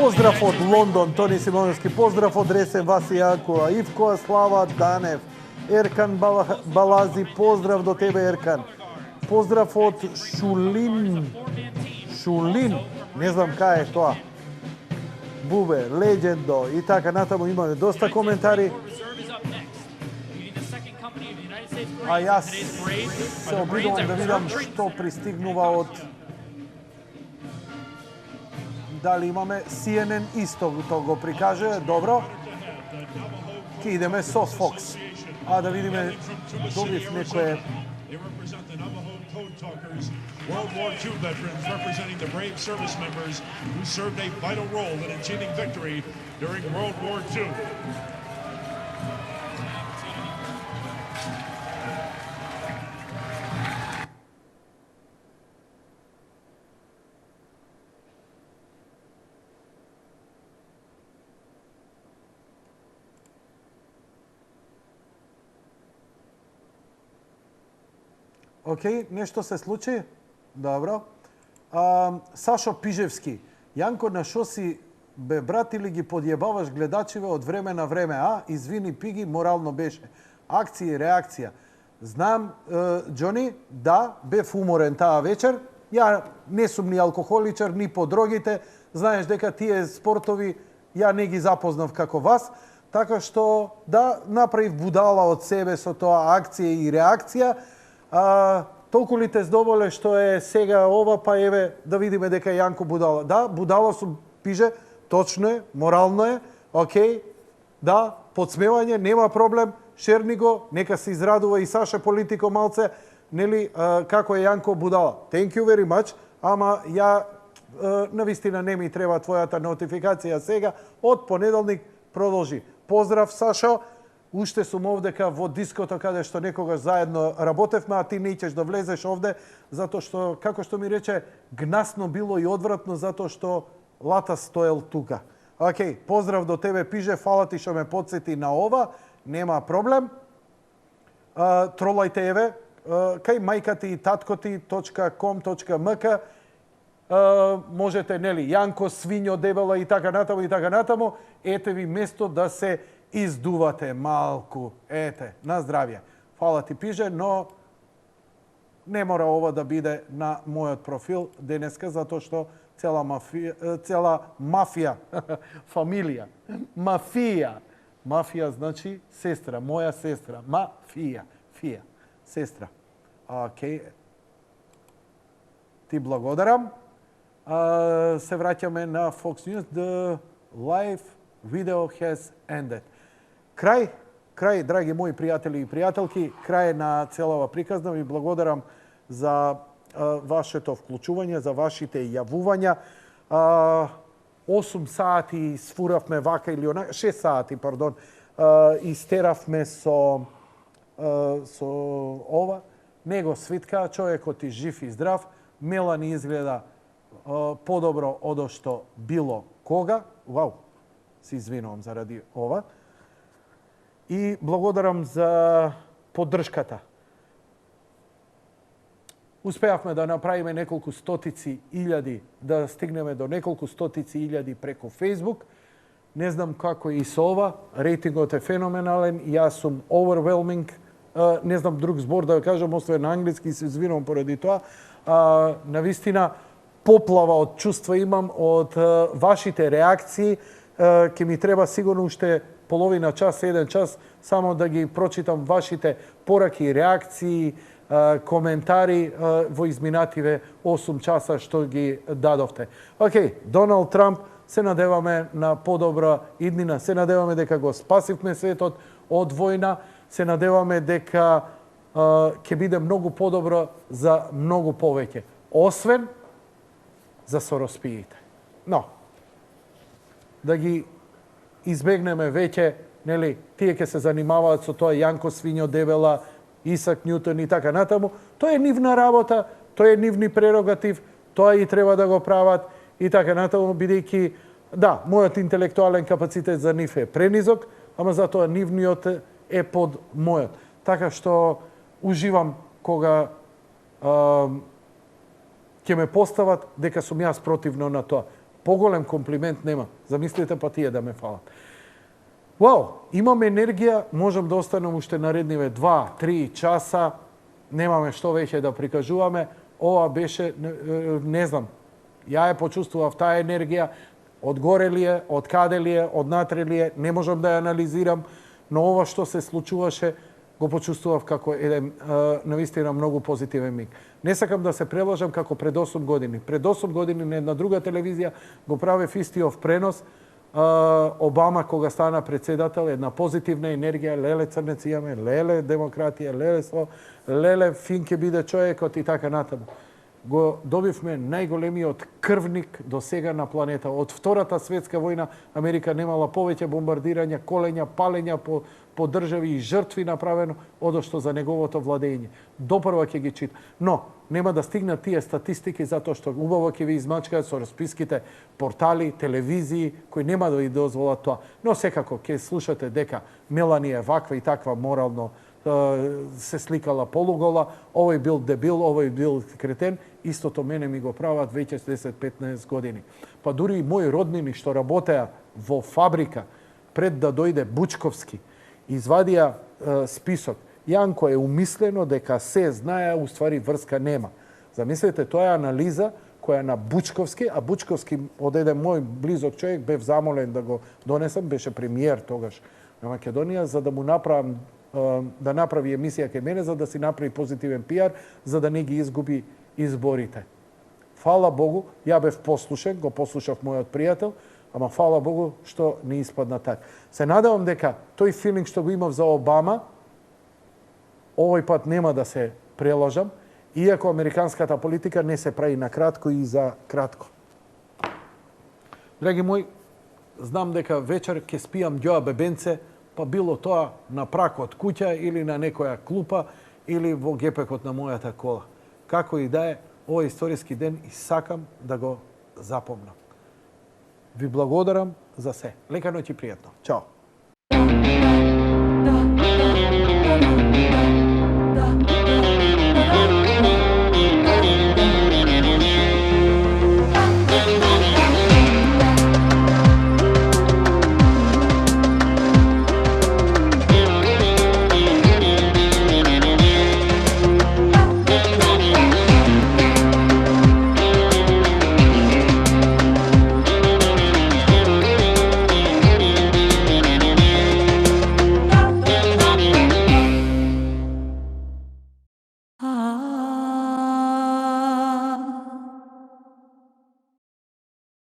Поздрав од Лондон, Тони Симоновски. Поздрав од Ресен, Васи Јанкова, Ивко, Слава Данев, Еркан Балази. Поздрав до тебе, Еркан. Поздрав од Шулин. Шулин, не знам кај е тоа. Бубе, Легендо и така натаму имаме доста коментари. А јас се обидувам да видам што пристигнува од... Дали имаме CNN исто тоа го прикаже, добро. Ке идеме со Fox. А да видиме, добив некое... World War II veterans representing the brave service members who served a vital role in achieving victory during World War II. Океј, нешто се случи? Добро. Сашо Пижевски. Јанко, на шо си бе брат или ги подјебаваш гледачиве од време на време? А, извини, Пиги, морално беше. Акција и реакција. Знам, Џони, да, бев уморен таа вечер. Ја не сум ни алкохоличар, ни по дрогите. Знаеш дека тие спортови ја не ги запознав како вас. Така што, да, направив будала од себе со тоа акција и реакција. Толку ли те здоволе што е сега ова, па еве да видиме дека Јанко будала. Да, будала сум, пише, точно е, морално е, окей, да, подсмевање, нема проблем, шерни го, нека се израдува и Саша Политико малце, нели, како е Јанко будала. Thank you very much, ама ја навистина не ми треба твојата нотификација сега, од понеделник продолжи. Поздрав, Сашо. Уште сум овдека во диското каде што некогаш заедно работевме, а ти не ќеш да влезеш овде, затоа што, како што ми рече, гнасно било и одвратно, затоа што Лата стоел тука. Океј, поздрав до тебе, пиже, фала ти што ме подсети на ова, нема проблем. Тролајте еве, кај мајкати и tatkoti.com.mk можете, нели, Јанко, свињо, дебела и така натаму, ете ви место да се издувате малку, ете, на здравје. Фала ти, пиже, но не мора ова да биде на мојот профил денеска, затоа што цела мафија, фамилија, мафија значи сестра, моја сестра, мафија, сестра. Окей. Ти благодарам. Се враќаме на Fox News. The live video has ended. Крај, драги мои пријатели и пријателки, крај на целава приказна. Ви благодарам за вашето вклучување, за вашите јавувања. 8 сати сфуравме вака или онака, 6 сати, пардон, истеравме со ова. Него свитка, човекот и жив и здрав. Мелани изгледа подобро одо што било кога. Вау, се извинувам заради ова. И благодарам за поддршката. Успеавме да направиме неколку стотици илјади, да стигнеме до неколку стотици илјади преку Facebook. Не знам како и со ова. Рейтингот е феноменален. Јас сум overwhelming. Не знам друг збор да кажам, освен на англиски, се извинувам поради тоа. Навистина, поплава од чувства имам од вашите реакции. Ке ми треба сигурно уште половина час, 1 час, само да ги прочитам вашите пораки, реакции, коментари во изминативе 8 часа што ги дадовте. Океј, Доналд Трамп, се надеваме на подобра иднина, се надеваме дека го спасивме светот од војна, се надеваме дека ќе биде многу подобро за многу повеќе, освен за сороспиите. Но, да ги избегнеме веќе, нели, тие ќе се занимаваат со тоа Јанко Свињо Дебела, Исак Њутон и така натаму. Тоа е нивна работа, тоа е нивни прерогатив, тоа и треба да го прават и така натаму, бидејќи, да, мојот интелектуален капацитет за нив е пренизок, ама затоа нивниот е под мојот. Така што уживам кога ќе ме постават дека сум јас противно на тоа. Поголем комплимент нема. Замислете па тие да ме фалат. Вау, имам енергија, можам да останам уште наредниве 2-3 часа, немаме што веќе да прикажуваме. Ова беше, не знам, ја ја почувствував таа енергија, од горе ли е, од каде ли е, од натре ли е, не можам да ја анализирам, но ова што се случуваше, го почувствував како еден навистина многу позитивен миг. Не сакам да се прелажам како пред 8 години. Пред 8 години на една друга телевизија го правев истиот пренос. Обама кога стана председател, една позитивна енергија, леле црнеци имаме, леле демократија, леле со, леле фин ќе биде човекот и така натаму. Го добивме најголемиот крвник до сега на планета. Од Втората светска војна Америка немала повеќе бомбардирања, колења, палења по држави и жртви направено одошто за неговото владење. Допрва ќе ги чита. Но нема да стигнат тие статистики затоа што убаво ќе ви измачкаат со расписките портали, телевизии кои нема да ви дозволат тоа. Но секако ќе слушате дека Мелани е ваква и таква морално се сликала полугола, овој бил дебил, овој бил кретен, истото мене ми го прават веќе 10-15 години. Па дури и мои роднини што работеа во фабрика пред да дојде Бучковски, извадија список. Јанко е умислено дека се знае, а уствари врска нема. Замислете, тоа е анализа која на Бучковски, а Бучковски од еден мој близок човек бев замолен да го донесам, беше премиер тогаш на Македонија, за да му направам да направи емисија кај мене, за да си направи позитивен пиар, за да не ги изгуби изборите. Фала Богу, ја бев послушен, го послушав мојот пријател, ама фала Богу што не испадна така. Се надевам дека тој филинг што го имав за Обама, овој пат нема да се прелажам, иако американската политика не се прави на кратко и за кратко. Драги мои, знам дека вечер ќе спијам ѓоа бебенце, па било тоа на прак од куќа или на некоја клупа или во гепекот на мојата кола. Како и да е, овој историски ден и сакам да го запомнам. Ви благодарам за се. Лека ноќ и пријатно. Чао.